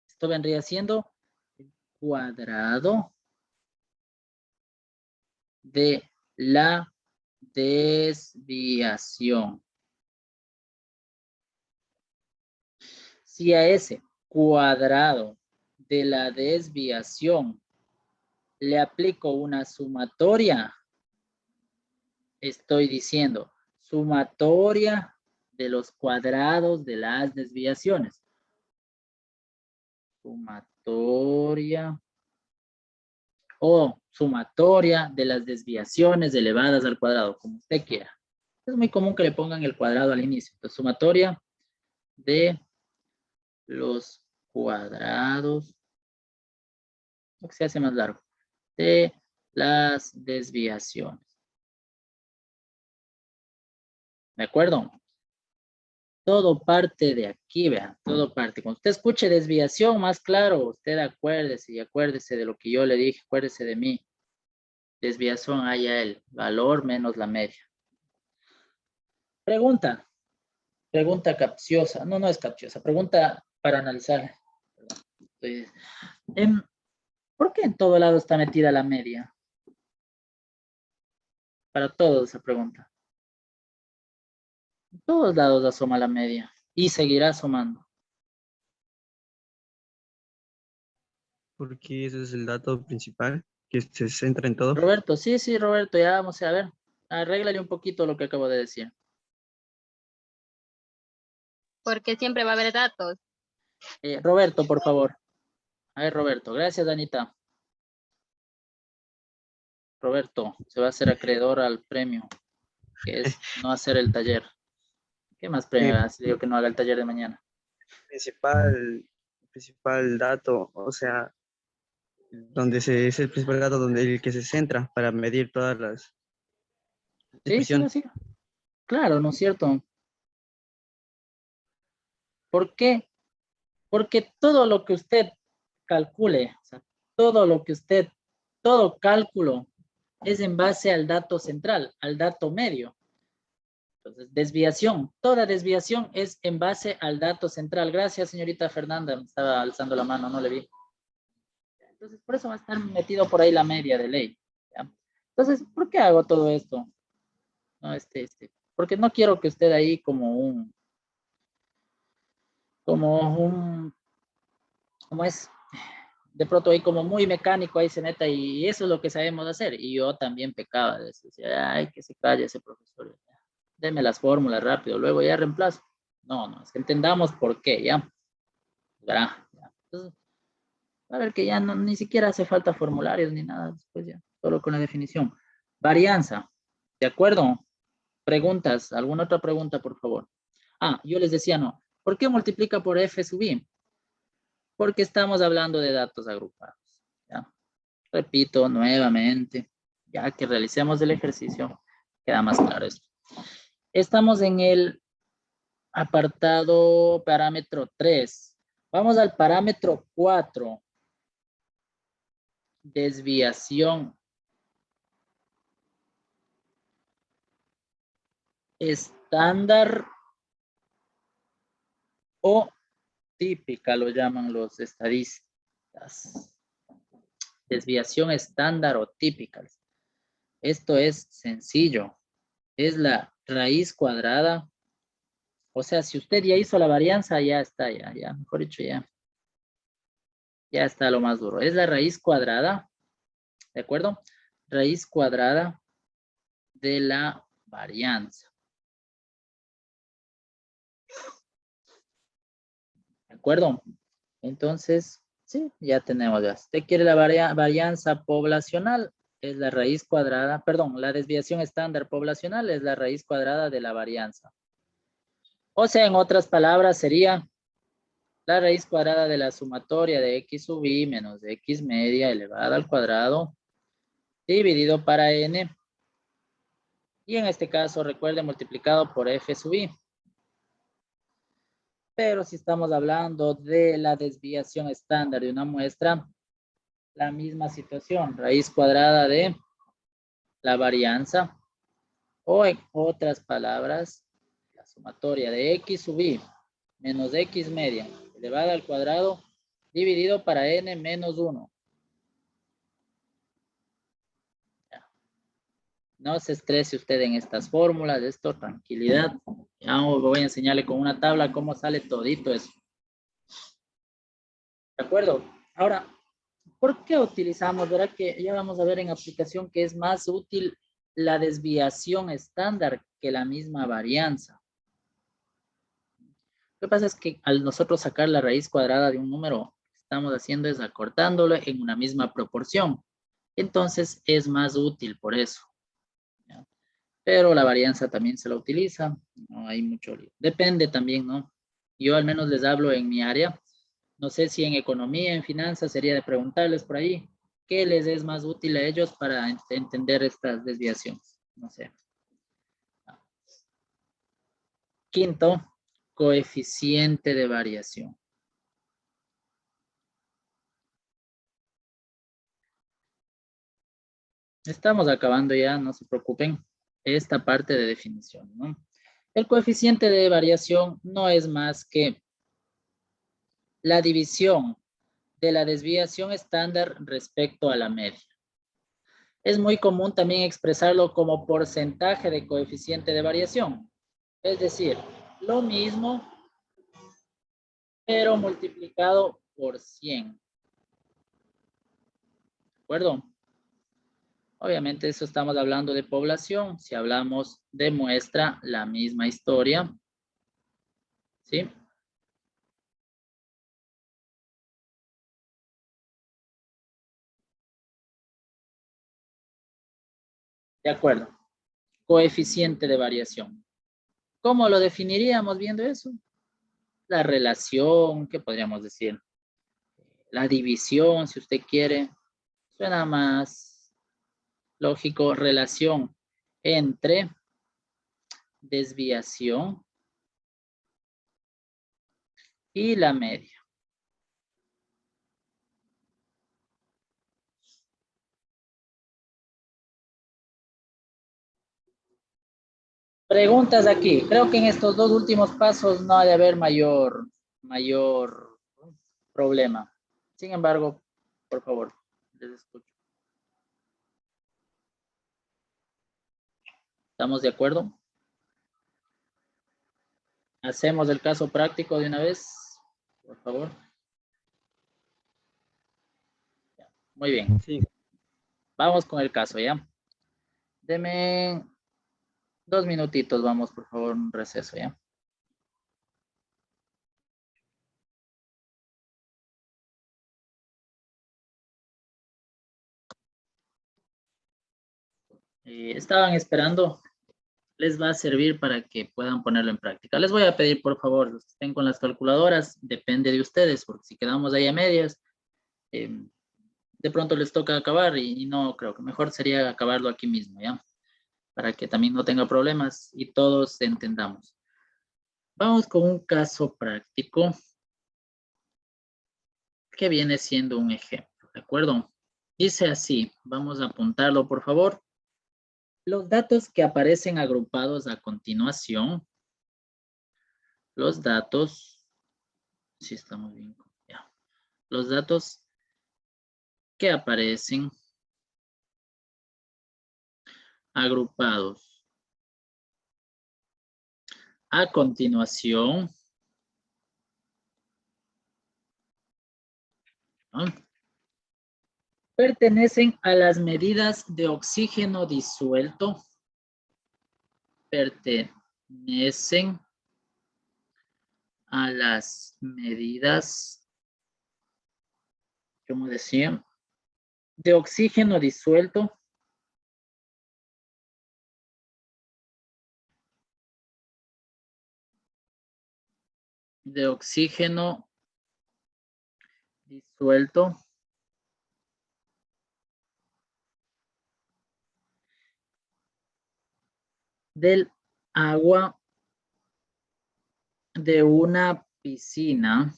Esto vendría siendo el cuadrado de la desviación. Si a ese cuadrado de la desviación le aplico una sumatoria, estoy diciendo sumatoria de los cuadrados de las desviaciones. Sumatoria o sumatoria de las desviaciones elevadas al cuadrado, como usted quiera. Es muy común que le pongan el cuadrado al inicio. Entonces, sumatoria de los cuadrados, lo que se hace más largo, de las desviaciones. ¿De acuerdo? Todo parte de aquí, vean, todo parte. Cuando usted escuche desviación, más claro, usted acuérdese y acuérdese de lo que yo le dije, acuérdese de mí. Desviación haya el valor menos la media. Pregunta capciosa. No es capciosa. Pregunta para analizar. ¿Por qué en todo lado está metida la media? Para todos esa pregunta. En todos lados asoma la media. Y seguirá asomando. Porque ese es el dato principal que se centra en todo. Roberto, sí, Roberto, ya vamos a ver. Arréglale un poquito lo que acabo de decir. Porque siempre va a haber datos. Roberto, por favor. A ver, Roberto. Gracias, Anita. Roberto, se va a hacer acreedor al premio, que es no hacer el taller. ¿Qué más premio si digo que no haga el taller de mañana? Principal dato, o sea, es el principal dato donde el que se centra para medir todas las expresiones. Sí. Claro, ¿no es cierto? ¿Por qué? Porque todo lo que usted calcule, o sea, todo cálculo es en base al dato central, al dato medio. Entonces, desviación, toda desviación es en base al dato central. Gracias, señorita Fernanda, me estaba alzando la mano, no le vi. Entonces, por eso va a estar metido por ahí la media de ley. ¿Ya? Entonces, ¿por qué hago todo esto? No, porque no quiero que usted ahí como ¿cómo es? De pronto ahí como muy mecánico, ahí se meta y eso es lo que sabemos hacer. Y yo también pecaba de eso. Decía, ay, que se calle ese profesor. Deme las fórmulas rápido, luego ya reemplazo. No, es que entendamos por qué, ¿ya? ¿Verdad? Entonces, a ver que ya no, ni siquiera hace falta formularios ni nada después ya, solo con la definición. Varianza, ¿de acuerdo? Preguntas, ¿alguna otra pregunta, por favor? Ah, yo les decía no. ¿Por qué multiplica por f sub i? Porque estamos hablando de datos agrupados. ¿Ya? Repito nuevamente, ya que realicemos el ejercicio, queda más claro esto. Estamos en el apartado parámetro 3. Vamos al parámetro 4. Desviación estándar o típica, lo llaman los estadistas. Desviación estándar o típica. Esto es sencillo. Es la raíz cuadrada. O sea, si usted ya hizo la varianza, ya está, ya, mejor dicho, ya. Ya está lo más duro. Es la raíz cuadrada, ¿de acuerdo? Raíz cuadrada de la varianza. ¿De acuerdo? Entonces, sí, ya tenemos ya. Si usted quiere la varianza poblacional, es la raíz cuadrada, perdón, la desviación estándar poblacional es la raíz cuadrada de la varianza. O sea, en otras palabras, sería la raíz cuadrada de la sumatoria de x sub i menos de x media elevada al cuadrado dividido para n. Y en este caso, recuerde, multiplicado por f sub i. Pero si estamos hablando de la desviación estándar de una muestra, la misma situación, raíz cuadrada de la varianza, o en otras palabras, la sumatoria de x sub i menos x media elevada al cuadrado dividido para n menos 1. No se estrese usted en estas fórmulas, esto, tranquilidad. Ya voy a enseñarle con una tabla cómo sale todito eso. ¿De acuerdo? Ahora, ¿por qué utilizamos? Verá que ya vamos a ver en aplicación que es más útil la desviación estándar que la misma varianza. Lo que pasa es que al nosotros sacar la raíz cuadrada de un número, lo que estamos haciendo es acortándolo en una misma proporción. Entonces es más útil por eso. ¿Ya? Pero la varianza también se la utiliza. No hay mucho lío. Depende también, ¿no? Yo al menos les hablo en mi área. No sé si en economía, en finanzas, sería de preguntarles por ahí qué les es más útil a ellos para entender estas desviaciones. No sé. Quinto, coeficiente de variación. Estamos acabando ya, no se preocupen. Esta parte de definición, ¿no? El coeficiente de variación no es más que la división de la desviación estándar respecto a la media. Es muy común también expresarlo como porcentaje de coeficiente de variación. Es decir, lo mismo, pero multiplicado por 100. ¿De acuerdo? Obviamente eso estamos hablando de población. Si hablamos de muestra, la misma historia. ¿Sí? De acuerdo. Coeficiente de variación. ¿Cómo lo definiríamos viendo eso? La relación, ¿qué podríamos decir? La división, si usted quiere. Suena más lógico. Relación entre desviación y la media. Preguntas aquí. Creo que en estos dos últimos pasos no ha de haber mayor problema. Sin embargo, por favor, les escucho. ¿Estamos de acuerdo? Hacemos el caso práctico de una vez, por favor. Muy bien. Sí. Vamos con el caso, ¿ya? Deme 2 minutitos, vamos, por favor, un receso, ¿ya? Estaban esperando. Les va a servir para que puedan ponerlo en práctica. Les voy a pedir, por favor, los que estén con las calculadoras, depende de ustedes, porque si quedamos ahí a medias, de pronto les toca acabar y no creo que mejor sería acabarlo aquí mismo, ¿ya? Para que también no tenga problemas y todos entendamos. Vamos con un caso práctico que viene siendo un ejemplo, ¿de acuerdo? Dice así, vamos a apuntarlo, por favor. Los datos que aparecen agrupados a continuación, los datos, sí estamos bien, ya. Los datos que aparecen agrupados a continuación, ¿no? Pertenecen a las medidas de oxígeno disuelto, pertenecen a las medidas, como decía, de oxígeno disuelto del agua de una piscina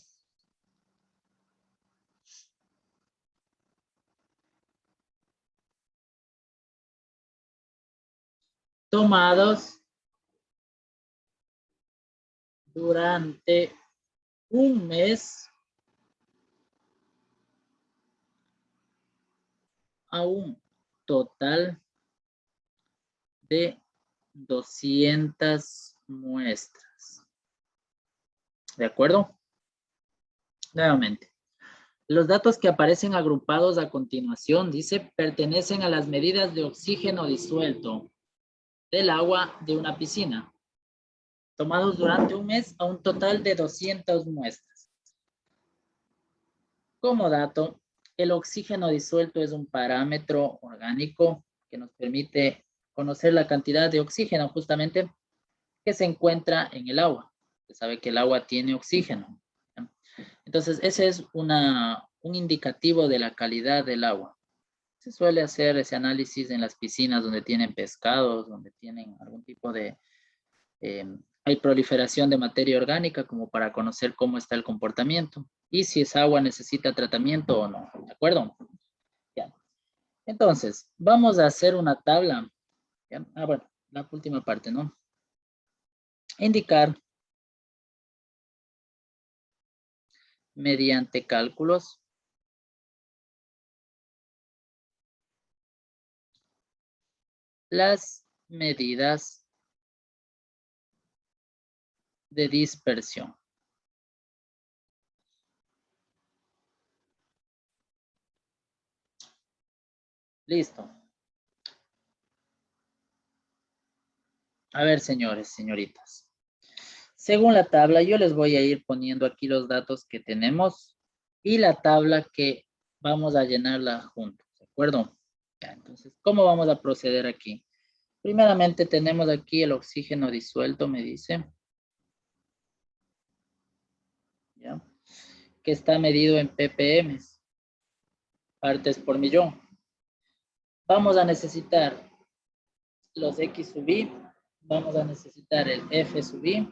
tomados durante un mes a un total de 200 muestras. ¿De acuerdo? Nuevamente. Los datos que aparecen agrupados a continuación, dice, pertenecen a las medidas de oxígeno disuelto del agua de una piscina, tomados durante un mes a un total de 200 muestras. Como dato, el oxígeno disuelto es un parámetro orgánico que nos permite conocer la cantidad de oxígeno justamente que se encuentra en el agua. Se sabe que el agua tiene oxígeno. Entonces, ese es un indicativo de la calidad del agua. Se suele hacer ese análisis en las piscinas donde tienen pescados, donde tienen algún tipo de... hay proliferación de materia orgánica como para conocer cómo está el comportamiento y si esa agua necesita tratamiento o no. ¿De acuerdo? Ya. Entonces, vamos a hacer una tabla. ¿Ya? Bueno, la última parte, ¿no? Indicar mediante cálculos las medidas de dispersión. Listo. A ver, señores, señoritas. Según la tabla, yo les voy a ir poniendo aquí los datos que tenemos y la tabla que vamos a llenarla juntos, ¿de acuerdo? Ya, entonces, ¿cómo vamos a proceder aquí? Primeramente tenemos aquí el oxígeno disuelto, me dice. ¿Ya? Que está medido en ppm, partes por millón. Vamos a necesitar los X sub I, vamos a necesitar el F sub I,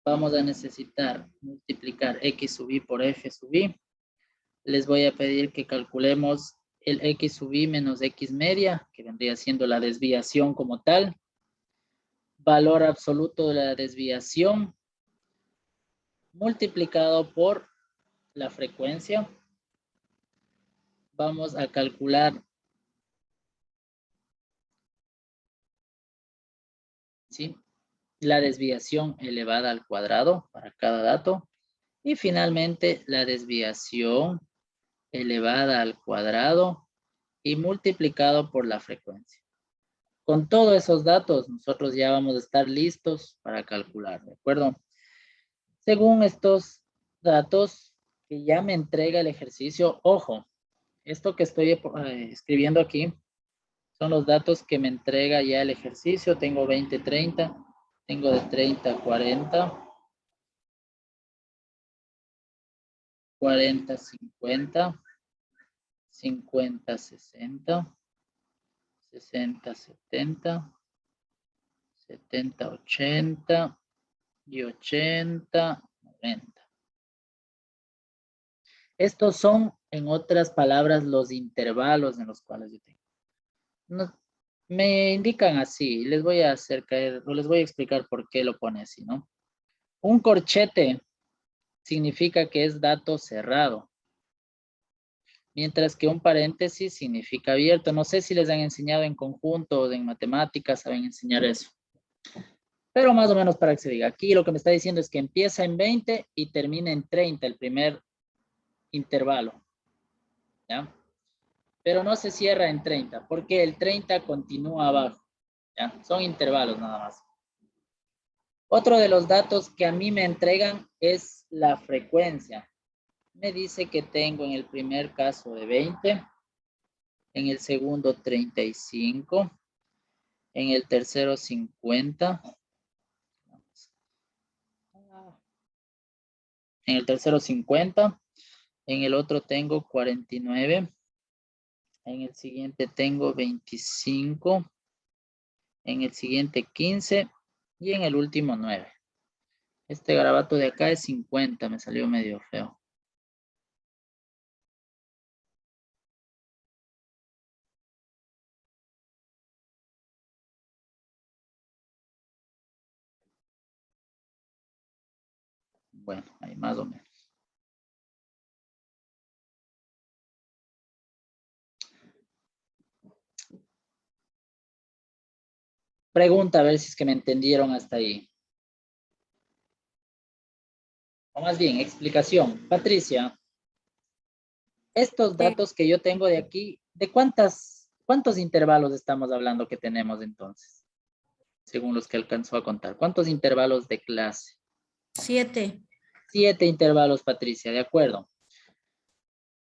vamos a necesitar multiplicar X sub I por F sub I. Les voy a pedir que calculemos el X sub I menos X media, que vendría siendo la desviación como tal. Valor absoluto de la desviación multiplicado por la frecuencia. Vamos a calcular, ¿sí? la desviación elevada al cuadrado para cada dato. Y finalmente la desviación elevada al cuadrado y multiplicado por la frecuencia. Con todos esos datos, nosotros ya vamos a estar listos para calcular, ¿de acuerdo? Según estos datos que ya me entrega el ejercicio, ojo, esto que estoy escribiendo aquí son los datos que me entrega ya el ejercicio. Tengo 20, 30, tengo de 30 a 40, 40, 50, 50, 60, 60, 70, 70, 80 y 80, 90. Estos son, en otras palabras, los intervalos en los cuales yo tengo. Me indican así, les voy a hacer caer, o les voy a explicar por qué lo pone así, ¿no? Un corchete significa que es dato cerrado, mientras que un paréntesis significa abierto. No sé si les han enseñado en conjunto o en matemáticas, saben enseñar eso. Pero más o menos para que se diga. Aquí lo que me está diciendo es que empieza en 20 y termina en 30, el primer intervalo. ¿Ya? Pero no se cierra en 30, porque el 30 continúa abajo. ¿Ya? Son intervalos nada más. Otro de los datos que a mí me entregan es la frecuencia. Me dice que tengo en el primer caso de 20, en el segundo 35, en el tercero 50, en el tercero 50, en el otro tengo 49, en el siguiente tengo 25, en el siguiente 15 y en el último 9. Este garabato de acá es 50, me salió medio feo. Bueno, ahí más o menos. Pregunta a ver si es que me entendieron hasta ahí. O más bien, explicación. Patricia, estos datos que yo tengo de aquí, ¿de cuántos intervalos estamos hablando que tenemos entonces? Según los que alcanzó a contar. ¿Cuántos intervalos de clase? 7. 7 intervalos, Patricia, de acuerdo.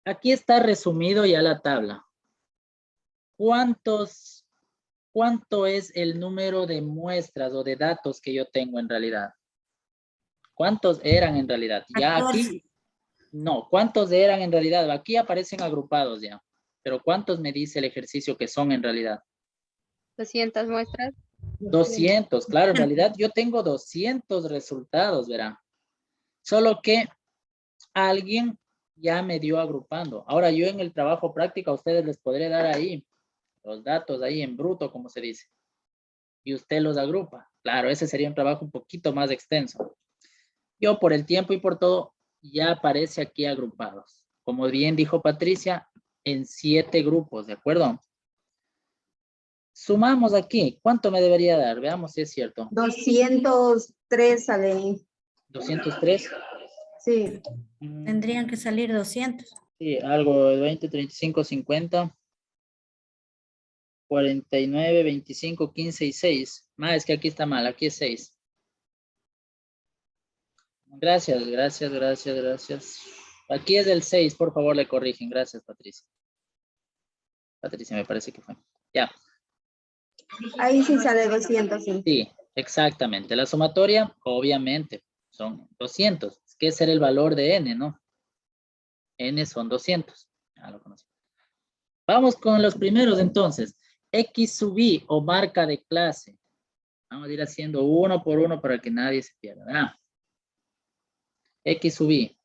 Aquí está resumido ya la tabla. ¿Cuánto es el número de muestras o de datos que yo tengo en realidad? ¿Cuántos eran en realidad? Ya 14. aquí, no, ¿cuántos eran en realidad? Aquí aparecen agrupados ya, pero ¿cuántos me dice el ejercicio que son en realidad? 200 muestras. 200, claro, en realidad yo tengo 200 resultados, verá. Solo que alguien ya me dio agrupando. Ahora yo en el trabajo práctico a ustedes les podré dar ahí los datos ahí en bruto, como se dice. Y usted los agrupa. Claro, ese sería un trabajo un poquito más extenso. Yo por el tiempo y por todo ya aparece aquí agrupados. Como bien dijo Patricia, en 7 grupos, ¿de acuerdo? Sumamos aquí. ¿Cuánto me debería dar? Veamos si es cierto. 203 sale. 203. Sí. Tendrían que salir 200. Sí, algo de 20, 35, 50, 49, 25, 15 y 6. Más es que aquí está mal, aquí es 6. Gracias, gracias, gracias, gracias. Aquí es el 6, por favor le corrigen. Gracias, Patricia. Patricia, me parece que fue. Ya. Ahí sí sale 200, sí. Sí, exactamente. La sumatoria, obviamente, son 200. Es que ese era el valor de n, ¿no? N son 200. Ya lo conocí. Vamos con los primeros entonces. X sub i o marca de clase. Vamos a ir haciendo uno por uno para que nadie se pierda. ¿Verdad? X sub i,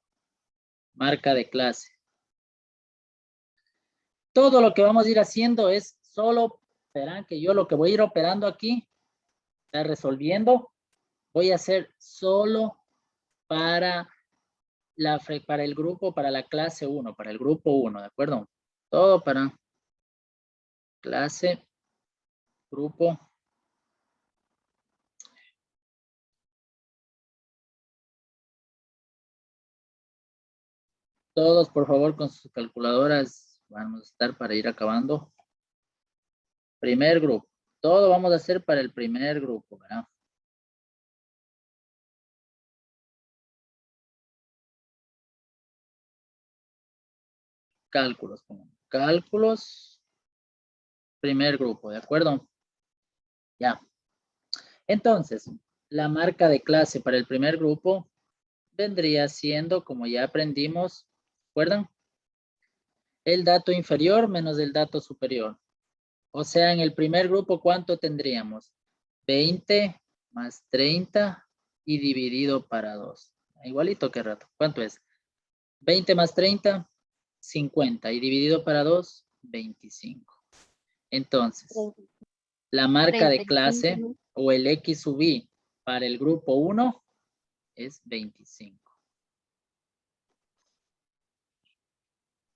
marca de clase. Todo lo que vamos a ir haciendo es solo, verán que yo lo que voy a ir operando aquí, está resolviendo, voy a hacer solo para el grupo, para la clase 1, para el grupo 1, ¿de acuerdo? Todo para clase, grupo Todos, por favor, con sus calculadoras. Vamos a estar para ir acabando. Primer grupo. Todo vamos a hacer para el primer grupo, ¿verdad? Cálculos. Cálculos. Primer grupo, ¿de acuerdo? Ya. Entonces, la marca de clase para el primer grupo vendría siendo, como ya aprendimos, ¿recuerdan? El dato inferior menos el dato superior. O sea, en el primer grupo, ¿cuánto tendríamos? 20 más 30 y dividido para 2. Igualito que rato. ¿Cuánto es? 20 más 30, 50. Y dividido para 2, 25. Entonces, la marca de clase 35. o el X sub I para el grupo 1 es 25.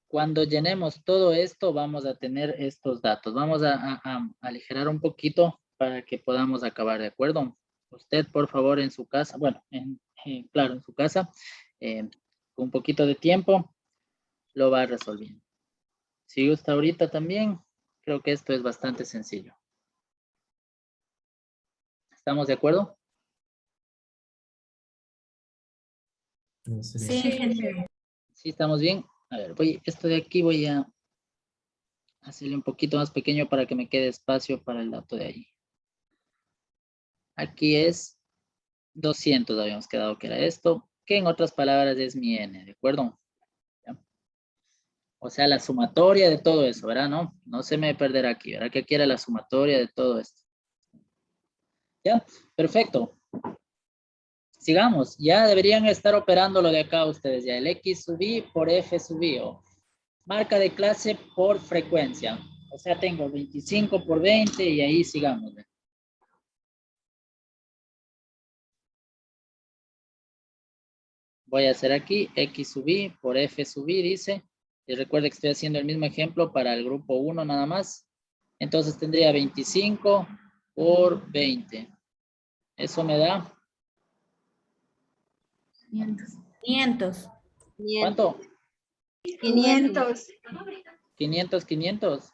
Cuando llenemos todo esto, vamos a tener estos datos. Vamos a aligerar un poquito para que podamos acabar, ¿de acuerdo? Usted, por favor, en su casa, bueno, claro, en su casa, con un poquito de tiempo, lo va resolviendo. Si gusta ahorita también, creo que esto es bastante sencillo. ¿Estamos de acuerdo? Sí, ingeniero. Sí, estamos bien. A ver, esto de aquí voy a hacerle un poquito más pequeño para que me quede espacio para el dato de ahí. Aquí es 200, habíamos quedado que era esto, que en otras palabras es mi n, ¿de acuerdo? ¿Ya? O sea, la sumatoria de todo eso, ¿verdad? No se me perderá aquí, ¿verdad? Que aquí era la sumatoria de todo esto. ¿Ya? Perfecto. Sigamos, ya deberían estar operando lo de acá ustedes, ya el X sub I por F sub I, o marca de clase por frecuencia. O sea, tengo 25 por 20 y ahí sigamos. Voy a hacer aquí X sub I por F sub I, dice. Y recuerda que estoy haciendo el mismo ejemplo para el grupo 1 nada más. Entonces tendría 25 por 20. Eso me da... 500. ¿Cuánto? 500. 500, 500.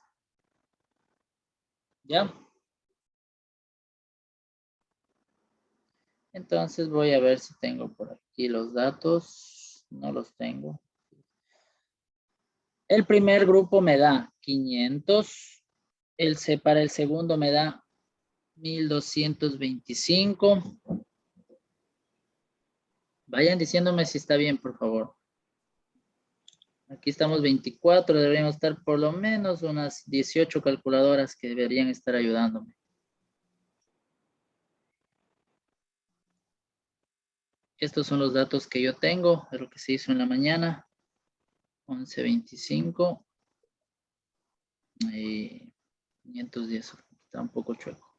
¿Ya? Entonces voy a ver si tengo por aquí los datos. No los tengo. El primer grupo me da 500. Para el segundo me da 1225. Vayan diciéndome si está bien, por favor. Aquí estamos 24, deberían estar por lo menos unas 18 calculadoras que deberían estar ayudándome. Estos son los datos que yo tengo de lo que se hizo en la mañana. 11.25 y 510. Está un poco chueco.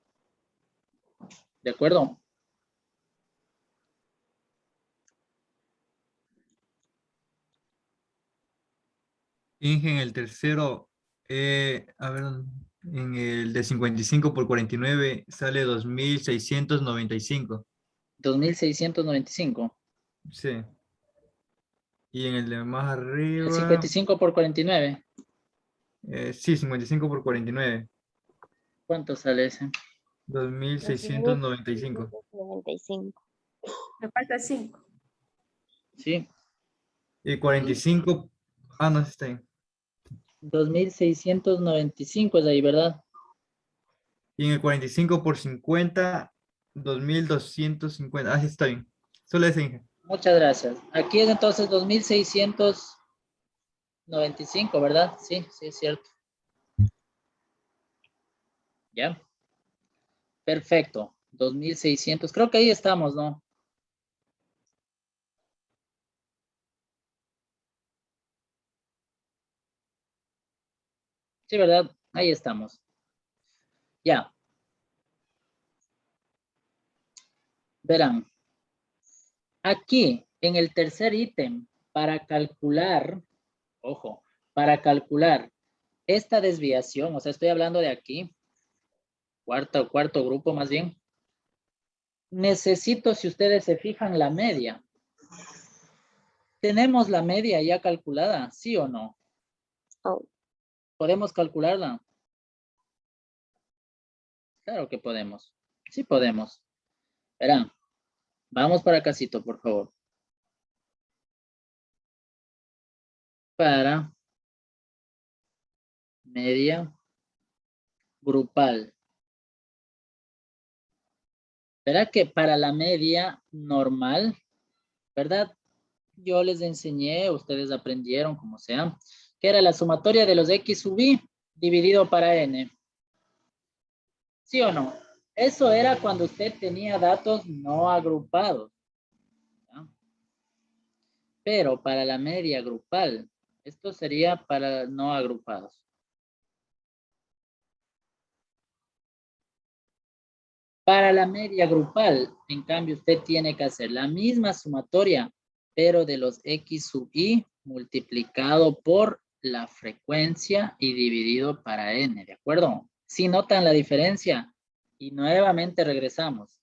¿De acuerdo? Inge, en el tercero, a ver, en el de 55 por 49 sale 2695. 2.695. Sí. Y en el de más El arriba, 55 por 49. sí, 55 por 49, ¿Cuánto sale ese? 2695. 95. Me falta 5. Sí. Y 45, ah, no, está ahí. 2.695 es ahí, ¿verdad? Y en el 45 por 50, 2250. Ah, sí, está bien. Solo ese, Inge. Muchas gracias. Aquí es entonces 2.695, ¿verdad? Sí, sí, es cierto. Ya. Perfecto. 2.600. Creo que ahí estamos, ¿no? Sí, ¿verdad? Ahí estamos. Ya. Verán. Aquí, en el tercer ítem, para calcular, ojo, para calcular esta desviación, o sea, estoy hablando de aquí, cuarto grupo más bien, necesito, si ustedes se fijan, la media. ¿Tenemos la media ya calculada? ¿Sí o no? Oh. ¿Podemos calcularla? Claro que podemos. Sí podemos. Verán, vamos para casito, por favor. Para media grupal. Verá que para la media normal, ¿verdad? Yo les enseñé, ustedes aprendieron, como sea, que era la sumatoria de los X sub I dividido para N. ¿Sí o no? Eso era cuando usted tenía datos no agrupados. ¿Ya? Pero para la media grupal, esto sería para no agrupados. Para la media grupal, en cambio, usted tiene que hacer la misma sumatoria, pero de los X sub I multiplicado por la frecuencia y dividido para N, ¿de acuerdo? Si notan la diferencia, y nuevamente regresamos.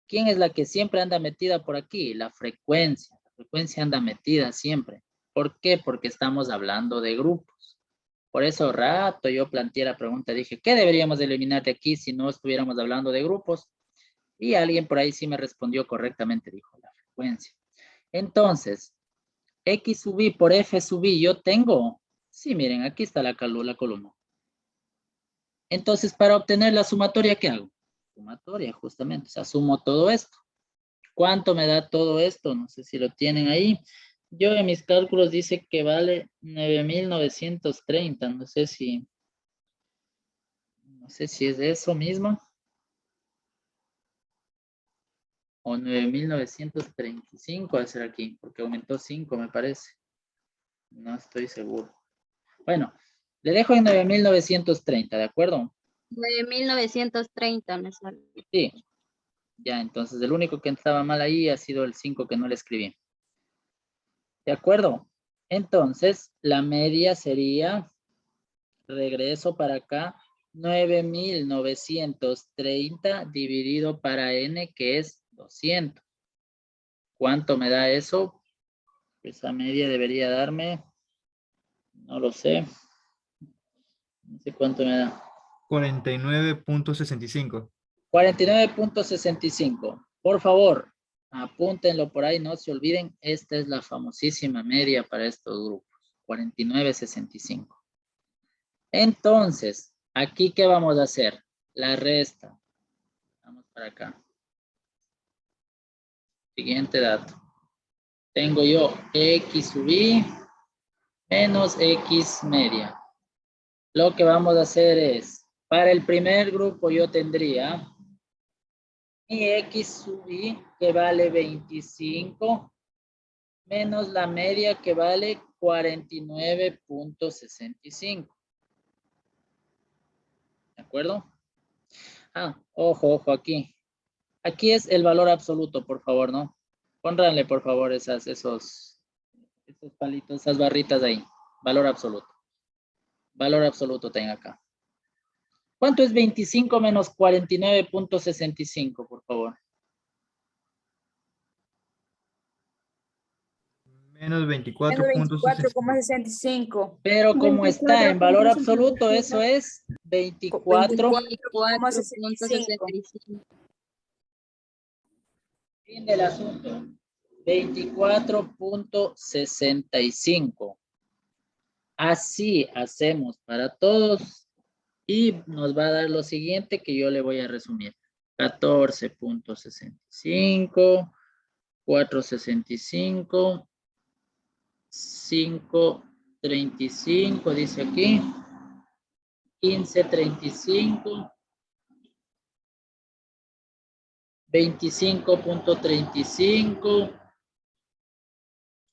¿Quién es la que siempre anda metida por aquí? La frecuencia. La frecuencia anda metida siempre. ¿Por qué? Porque estamos hablando de grupos. Por eso rato yo planteé la pregunta, dije, ¿qué deberíamos eliminar de aquí si no estuviéramos hablando de grupos? Y alguien por ahí sí me respondió correctamente, dijo la frecuencia. Entonces, X sub I por F sub I yo tengo. Sí, miren, aquí está la columna. Entonces, para obtener la sumatoria, ¿qué hago? Sumatoria, justamente. O sea, sumo todo esto. ¿Cuánto me da todo esto? No sé si lo tienen ahí. Yo en mis cálculos dice que vale 9,930. No sé si es eso mismo. O 9,935 va a ser aquí, porque aumentó 5 me parece. No estoy seguro. Bueno, le dejo en 9,930, ¿de acuerdo? 9,930 me sale. Sí. Ya, entonces el único que estaba mal ahí ha sido el 5 que no le escribí. ¿De acuerdo? Entonces, la media sería, regreso para acá, 9,930 dividido para n, que es 200. ¿Cuánto me da eso? Esa media debería darme, no lo sé. No sé cuánto me da. 49.65. 49.65. Por favor, apúntenlo por ahí, no se olviden. Esta es la famosísima media para estos grupos. 49.65. Entonces, aquí, ¿qué vamos a hacer? La resta. Vamos para acá. Siguiente dato. Tengo yo X sub I menos X media. Lo que vamos a hacer es, para el primer grupo yo tendría mi X sub I que vale 25 menos la media que vale 49.65. ¿De acuerdo? Ah, ojo aquí. Aquí es el valor absoluto, por favor, ¿no? Pónganle, por favor, esos palitos, esas barritas ahí. Valor absoluto. Valor absoluto tenga acá. ¿Cuánto es 25 menos 49.65, por favor? Menos 24.65. Pero como está en valor absoluto, eso es 24. 24.65. Fin del asunto. 24.65. Así hacemos para todos y nos va a dar lo siguiente que yo le voy a resumir. 14.65, 4.65, 5.35 dice aquí, 15.35, 25.35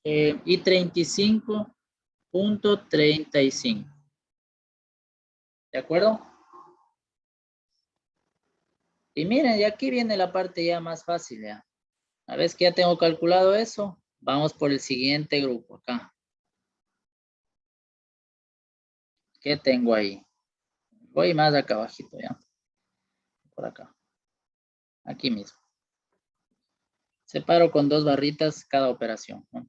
y 35.35. ¿De acuerdo? Y miren, y aquí viene la parte ya más fácil ya. Una vez que ya tengo calculado eso, vamos por el siguiente grupo acá. ¿Qué tengo ahí? Voy más acá abajito ya. Por acá. Aquí mismo. Separo con 2 barritas cada operación, ¿no?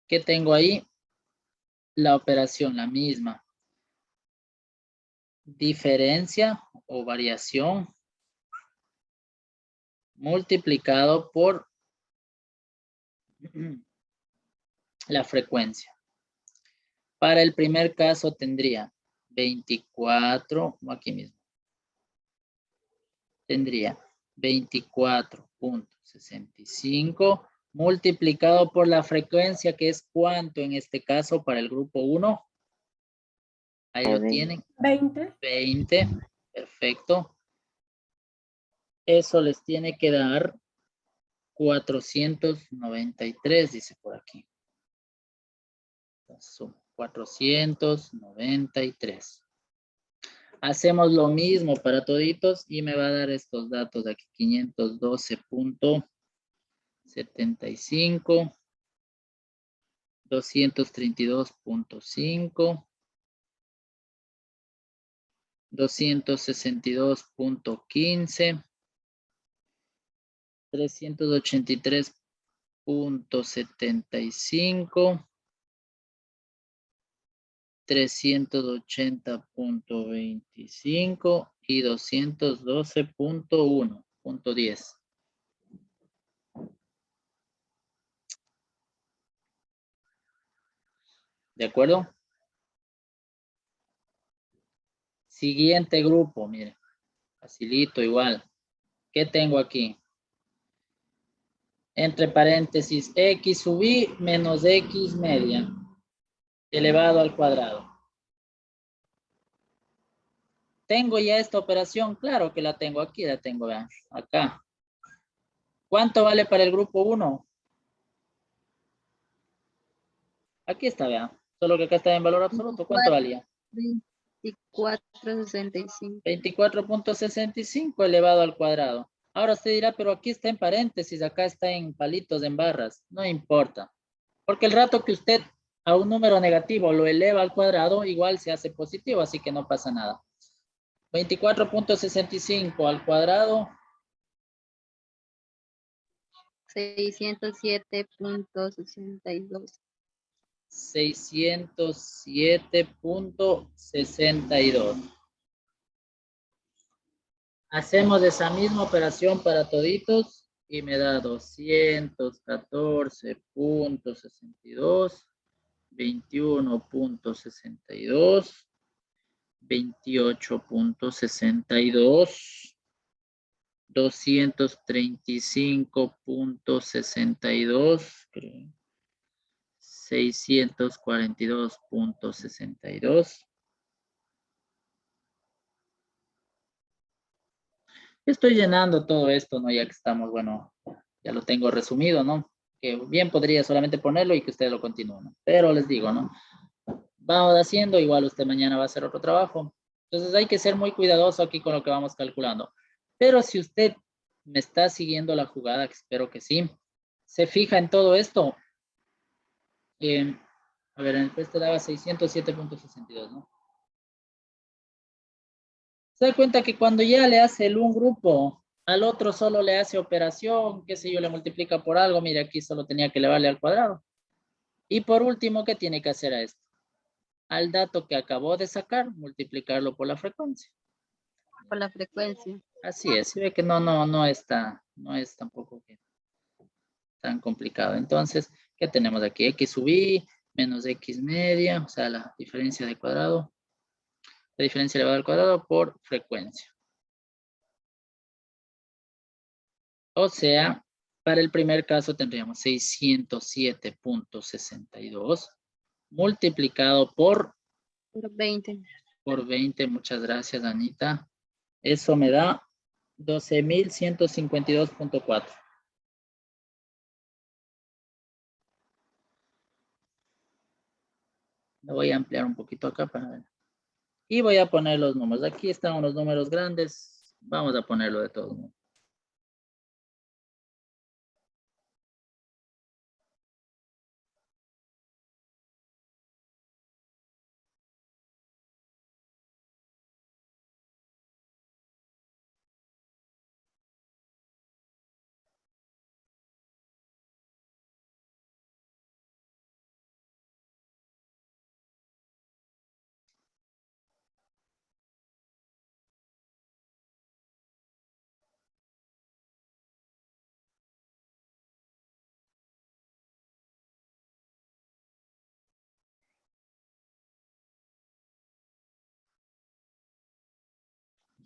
¿Qué tengo ahí? La operación, la misma. Diferencia o variación multiplicado por la frecuencia. Para el primer caso tendría 24, aquí mismo. Tendría 24.65 multiplicado por la frecuencia, que es ¿cuánto en este caso para el grupo 1? Ahí lo tienen. 20. 20. Perfecto. Eso les tiene que dar 493, dice por aquí. Entonces, son 493. Hacemos lo mismo para toditos y me va a dar estos datos de aquí. 512.75, 232.5, 262.15, 383.75, 380.25 y 212.1.10. ¿De acuerdo? Siguiente grupo, mire. Facilito igual. ¿Qué tengo aquí? Entre paréntesis, x sub i menos x media elevado al cuadrado. ¿Tengo ya esta operación? Claro que la tengo aquí, la tengo, vean, acá. ¿Cuánto vale para el grupo 1? Aquí está, vean. Solo que acá está en valor absoluto. ¿Cuánto valía? 24.65. 24.65 elevado al cuadrado. Ahora usted dirá, pero aquí está en paréntesis, acá está en palitos, en barras. No importa. Porque el rato que usted a un número negativo lo eleva al cuadrado, igual se hace positivo, así que no pasa nada. 24.65 al cuadrado. 607.62. 607.62. Hacemos esa misma operación para toditos y me da 214.62, 21.62, 28.62, 235.62, 642.62. Estoy llenando todo esto, ¿no? Ya que estamos, bueno, ya lo tengo resumido, ¿no? Que bien podría solamente ponerlo y que ustedes lo continúen, ¿no? Pero les digo, ¿no? Vamos haciendo, igual usted mañana va a hacer otro trabajo. Entonces hay que ser muy cuidadoso aquí con lo que vamos calculando. Pero si usted me está siguiendo la jugada, que espero que sí, se fija en todo esto. A ver, en el este daba 607.62, ¿no? Se da cuenta que cuando ya le hace el un grupo, al otro solo le hace operación, qué sé yo, le multiplica por algo, mire, aquí solo tenía que elevarle al cuadrado. Y por último, ¿qué tiene que hacer a esto? Al dato que acabó de sacar, multiplicarlo por la frecuencia. Por la frecuencia. Así es, si ve que no es tampoco tan complicado. Entonces, ¿qué tenemos aquí? X sub i menos x media, o sea, la diferencia de cuadrado. La diferencia elevada al cuadrado por frecuencia. O sea, para el primer caso tendríamos 607.62 multiplicado Por 20. por 20. Muchas gracias, Anita. Eso me da 12.152.4. Lo voy a ampliar un poquito acá para ver. Y voy a poner los números. Aquí están unos números grandes. Vamos a ponerlo de todos modos.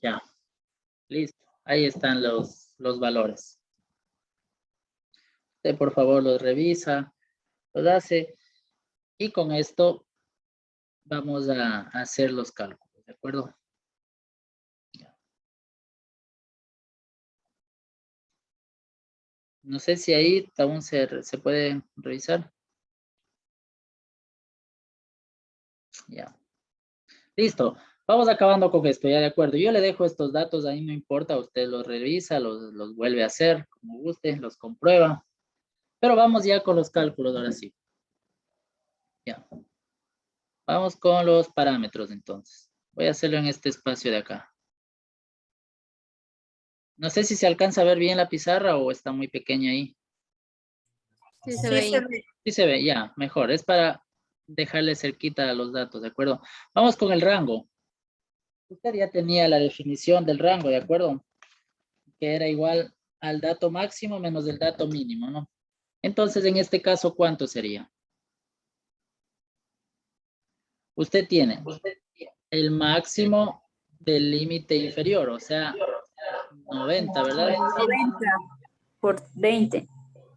Ya. Listo. Ahí están los valores. Usted, por favor, los revisa, los hace. Y con esto vamos a hacer los cálculos, ¿de acuerdo? Ya. No sé si ahí aún se puede revisar. Ya. Listo. Vamos acabando con esto, ya de acuerdo. Yo le dejo estos datos, ahí no importa, usted los revisa, los vuelve a hacer, como guste, los comprueba. Pero vamos ya con los cálculos, ahora sí. Ya. Vamos con los parámetros, entonces. Voy a hacerlo en este espacio de acá. No sé si se alcanza a ver bien la pizarra o está muy pequeña ahí. Sí, Sí, se ve. se ve. Sí se ve, ya, mejor. Es para dejarle cerquita los datos, ¿de acuerdo? Vamos con el rango. Usted ya tenía la definición del rango, ¿de acuerdo? Que era igual al dato máximo menos el dato mínimo, ¿no? Entonces, en este caso, ¿cuánto sería? Usted tiene el máximo del límite inferior, o sea, 90, ¿verdad? 90 por 20.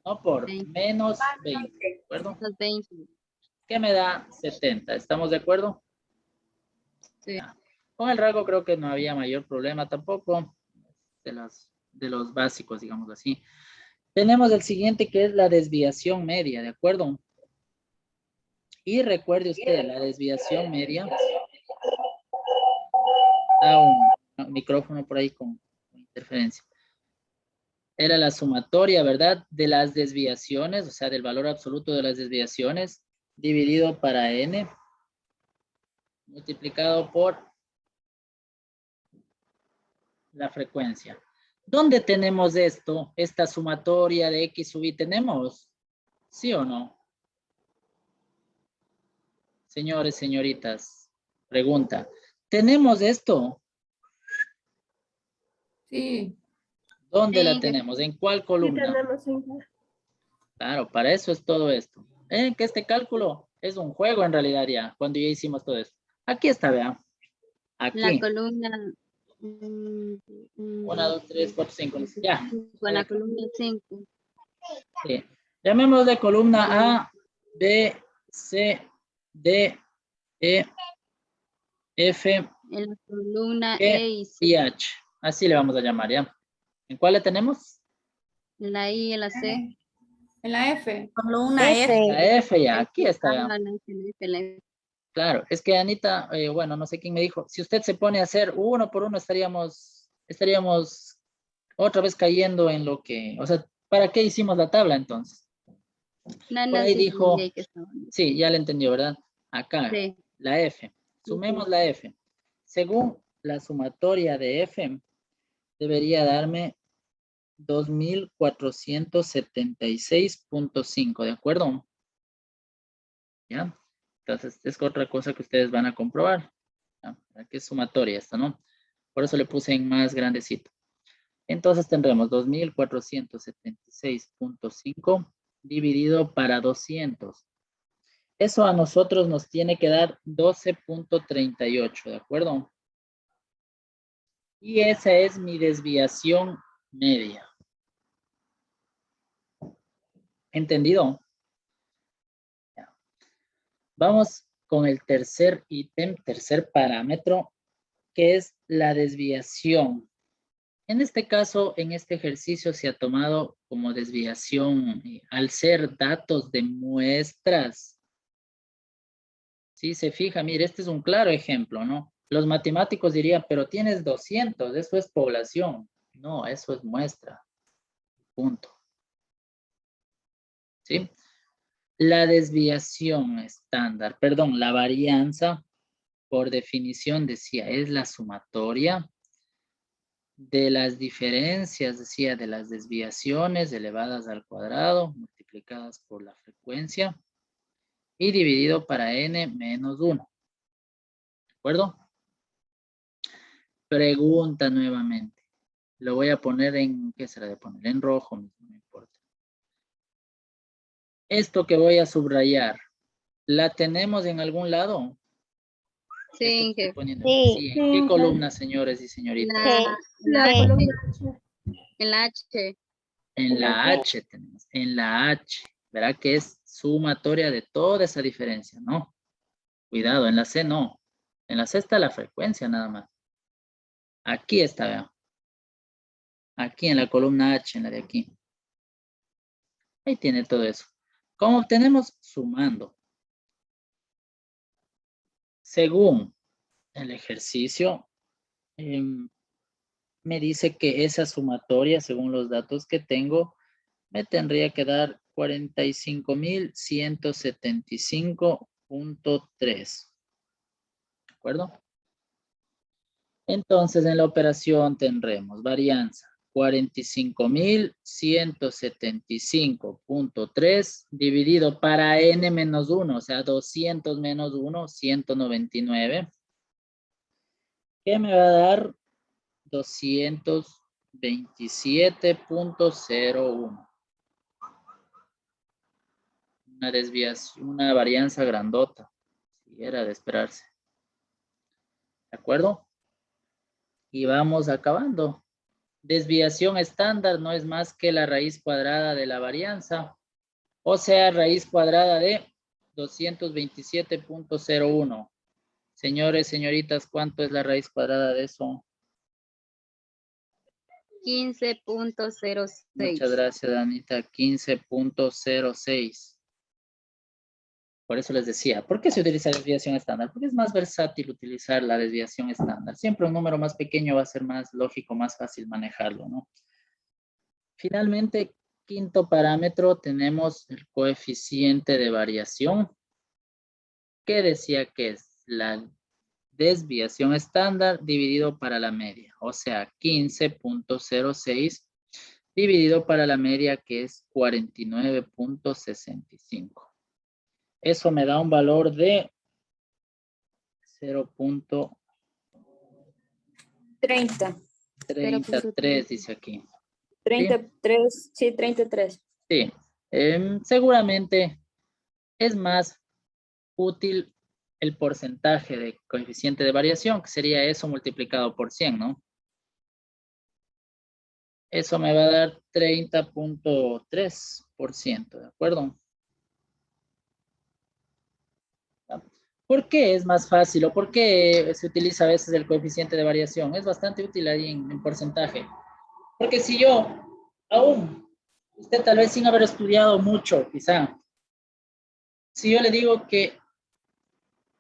No por 20. menos 20, ¿de acuerdo? Los 20. ¿Qué me da 70? ¿Estamos de acuerdo? Sí. Con el rango creo que no había mayor problema tampoco, de los básicos, digamos así. Tenemos el siguiente que es la desviación media, ¿de acuerdo? Y recuerde usted, la desviación media. Da un micrófono por ahí con interferencia. Era la sumatoria, ¿verdad? De las desviaciones, o sea, del valor absoluto de las desviaciones, dividido para n, multiplicado por la frecuencia. ¿Dónde tenemos esto? Esta sumatoria de x sub y tenemos, ¿sí o no? Señores, señoritas, pregunta. ¿Tenemos esto? Sí. ¿Dónde la Sí, tenemos? ¿En cuál Sí columna? tenemos en Claro, para eso es todo esto. Que este cálculo es un juego en realidad ya, cuando ya hicimos todo esto. Aquí está, vean. la Aquí. columna. 1, 2, 3, 4, 5. Ya. Con la columna 5. Sí. Llamémosle columna A, B, C, D, E, F, En la columna G E y C. y H. Así le vamos a llamar, ¿ya? ¿En cuál le tenemos? En la I y en la C. En la F. Solo una F. La F ya, aquí está, ya. Ah, la F, la F, la F. Claro, es que Anita, bueno, no sé quién me dijo, si usted se pone a hacer uno por uno, estaríamos otra vez cayendo en lo que, o sea, ¿para qué hicimos la tabla entonces? No, Por no, ahí sí, dijo, sí, que estaba. sí, ya le entendió, ¿verdad? Acá, Sí. la F. Sumemos la F. Según la sumatoria de F, debería darme 2476.5, ¿de acuerdo? ¿Ya? Entonces, es otra cosa que ustedes van a comprobar. ¿Ya? Aquí es sumatoria esta, ¿no? Por eso le puse en más grandecito. Entonces tendremos 2476.5 dividido para 200. Eso a nosotros nos tiene que dar 12.38, ¿de acuerdo? Y esa es mi desviación media. ¿Entendido? Ya. Vamos con el tercer ítem, tercer parámetro, que es la desviación. En este caso, en este ejercicio se ha tomado como desviación al ser datos de muestras. Si se fija, mire, este es un claro ejemplo, ¿no? Los matemáticos dirían, pero tienes 200, eso es población. No, eso es muestra. Punto. ¿Sí? La desviación estándar, perdón, la varianza, por definición decía, es la sumatoria de las diferencias, decía, de las desviaciones elevadas al cuadrado, multiplicadas por la frecuencia, y dividido para n menos 1. ¿De acuerdo? Pregunta nuevamente. Lo voy a poner en, ¿qué será de poner? En rojo, no importa. Esto que voy a subrayar, ¿la tenemos en algún lado? Sí, Esto Inge. estoy poniendo Sí. aquí. Sí, ¿en qué columna, señores y señoritas? La Sí. columna H. En la H. En la H tenemos, en la H. Verá que es sumatoria de toda esa diferencia, ¿no? Cuidado, en la C no. En la C está la frecuencia nada más. Aquí está, vean. Aquí en la columna H, en la de aquí. Ahí tiene todo eso. ¿Cómo obtenemos? Sumando. Según el ejercicio, me dice que esa sumatoria, según los datos que tengo, me tendría que dar 45.175.3. ¿De acuerdo? Entonces, en la operación tendremos varianza 45.175.3 dividido para n menos 1, o sea, 200 menos 1, 199, que me va a dar 227.01. Una desviación, una varianza grandota, si era de esperarse. ¿De acuerdo? Y vamos acabando. Desviación estándar no es más que la raíz cuadrada de la varianza, o sea, raíz cuadrada de 227.01. Señores, señoritas, ¿cuánto es la raíz cuadrada de eso? 15.06. Muchas gracias, Anita. 15.06. Por eso les decía, ¿por qué se utiliza desviación estándar? Porque es más versátil utilizar la desviación estándar. Siempre un número más pequeño va a ser más lógico, más fácil manejarlo, ¿no? Finalmente, quinto parámetro, tenemos el coeficiente de variación, que decía que es la desviación estándar dividido para la media, o sea, 15.06 dividido para la media, que es 49.65. Eso me da un valor de 0.33, dice aquí. 33, sí, 33. Sí, seguramente es más útil el porcentaje de coeficiente de variación, que sería eso multiplicado por 100, ¿no? Eso me va a dar 30.3%, ¿de acuerdo? ¿Por qué es más fácil o por qué se utiliza a veces el coeficiente de variación? Es bastante útil ahí en porcentaje. Porque si yo, aún, usted tal vez sin haber estudiado mucho, quizá, si yo le digo que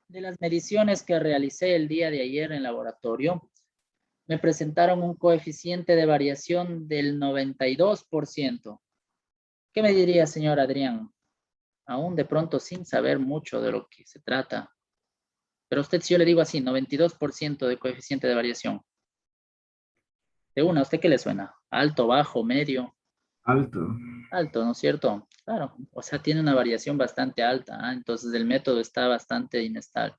de las mediciones que realicé el día de ayer en laboratorio, me presentaron un coeficiente de variación del 92%. ¿Qué me diría, señor Adrián? Aún de pronto sin saber mucho de lo que se trata. Pero usted, si yo le digo así, 92% de coeficiente de variación. De una, ¿a usted qué le suena? ¿Alto, bajo, medio? Alto. Alto, ¿no es cierto? Claro, o sea, tiene una variación bastante alta, ¿ah? Entonces el método está bastante inestable.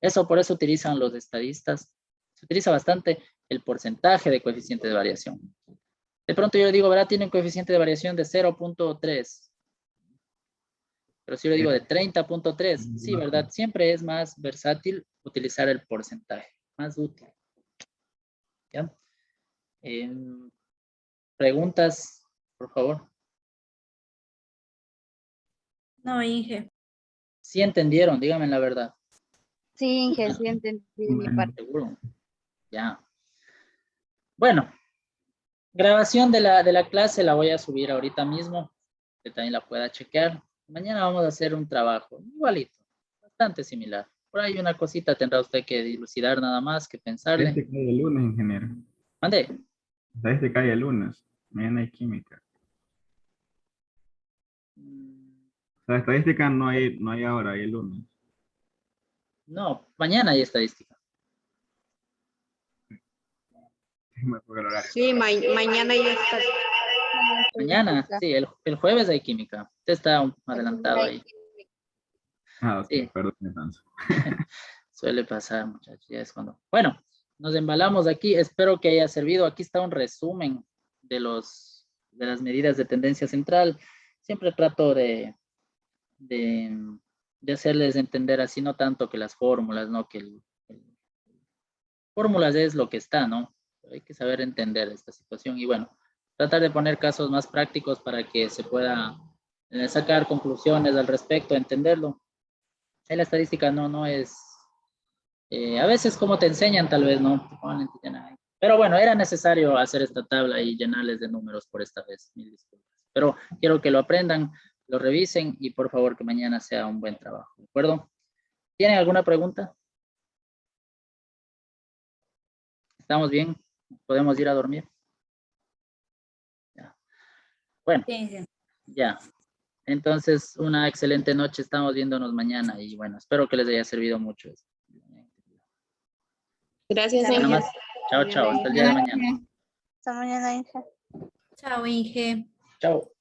Eso por eso utilizan los estadistas. Se utiliza bastante el porcentaje de coeficiente de variación. De pronto yo le digo, ¿verdad? Tiene un coeficiente de variación de 0.3. Pero si yo le digo de 30.3, sí, ¿verdad? Siempre es más versátil utilizar el porcentaje. Más útil. ¿Ya? Preguntas, por favor. No, Inge. Sí entendieron, díganme la verdad. Sí, Inge, sí entendí de mi parte. Seguro. Ya. Bueno, grabación de la clase la voy a subir ahorita mismo, que también la pueda chequear. Mañana vamos a hacer un trabajo igualito, bastante similar. Por ahí una cosita tendrá usted que dilucidar nada más, que pensarle. Este cae el lunes, ingeniero. Mande. Este cae el lunes. Mañana hay química. O sea, estadística no hay ahora, hay el lunes. No, mañana hay estadística. Me fue el horario. Sí, mañana ya está. Mañana, sí, el jueves hay química. Usted está adelantado ahí. Ah, ok, Sí. perdón entonces. Suele pasar, muchachos, ya es cuando. Bueno, nos embalamos aquí. Espero que haya servido. Aquí está un resumen de las medidas de tendencia central. Siempre trato de hacerles entender así, no tanto que las fórmulas, no que el fórmulas es lo que está, ¿no? Hay que saber entender esta situación y bueno, tratar de poner casos más prácticos para que se pueda sacar conclusiones al respecto, entenderlo. En la estadística no es, a veces como te enseñan tal vez, ¿no? Pero bueno, era necesario hacer esta tabla y llenarles de números por esta vez, mil disculpas. Pero quiero que lo aprendan, lo revisen y por favor que mañana sea un buen trabajo, ¿de acuerdo? ¿Tienen alguna pregunta? ¿Estamos bien? ¿Podemos ir a dormir? Ya. Bueno, ya. Entonces, una excelente noche. Estamos viéndonos mañana y bueno, espero que les haya servido mucho. Gracias, Nada Inge. más. Chao, chao. Hasta el día de mañana. Hasta mañana, Inge. Chao, Inge. Chao.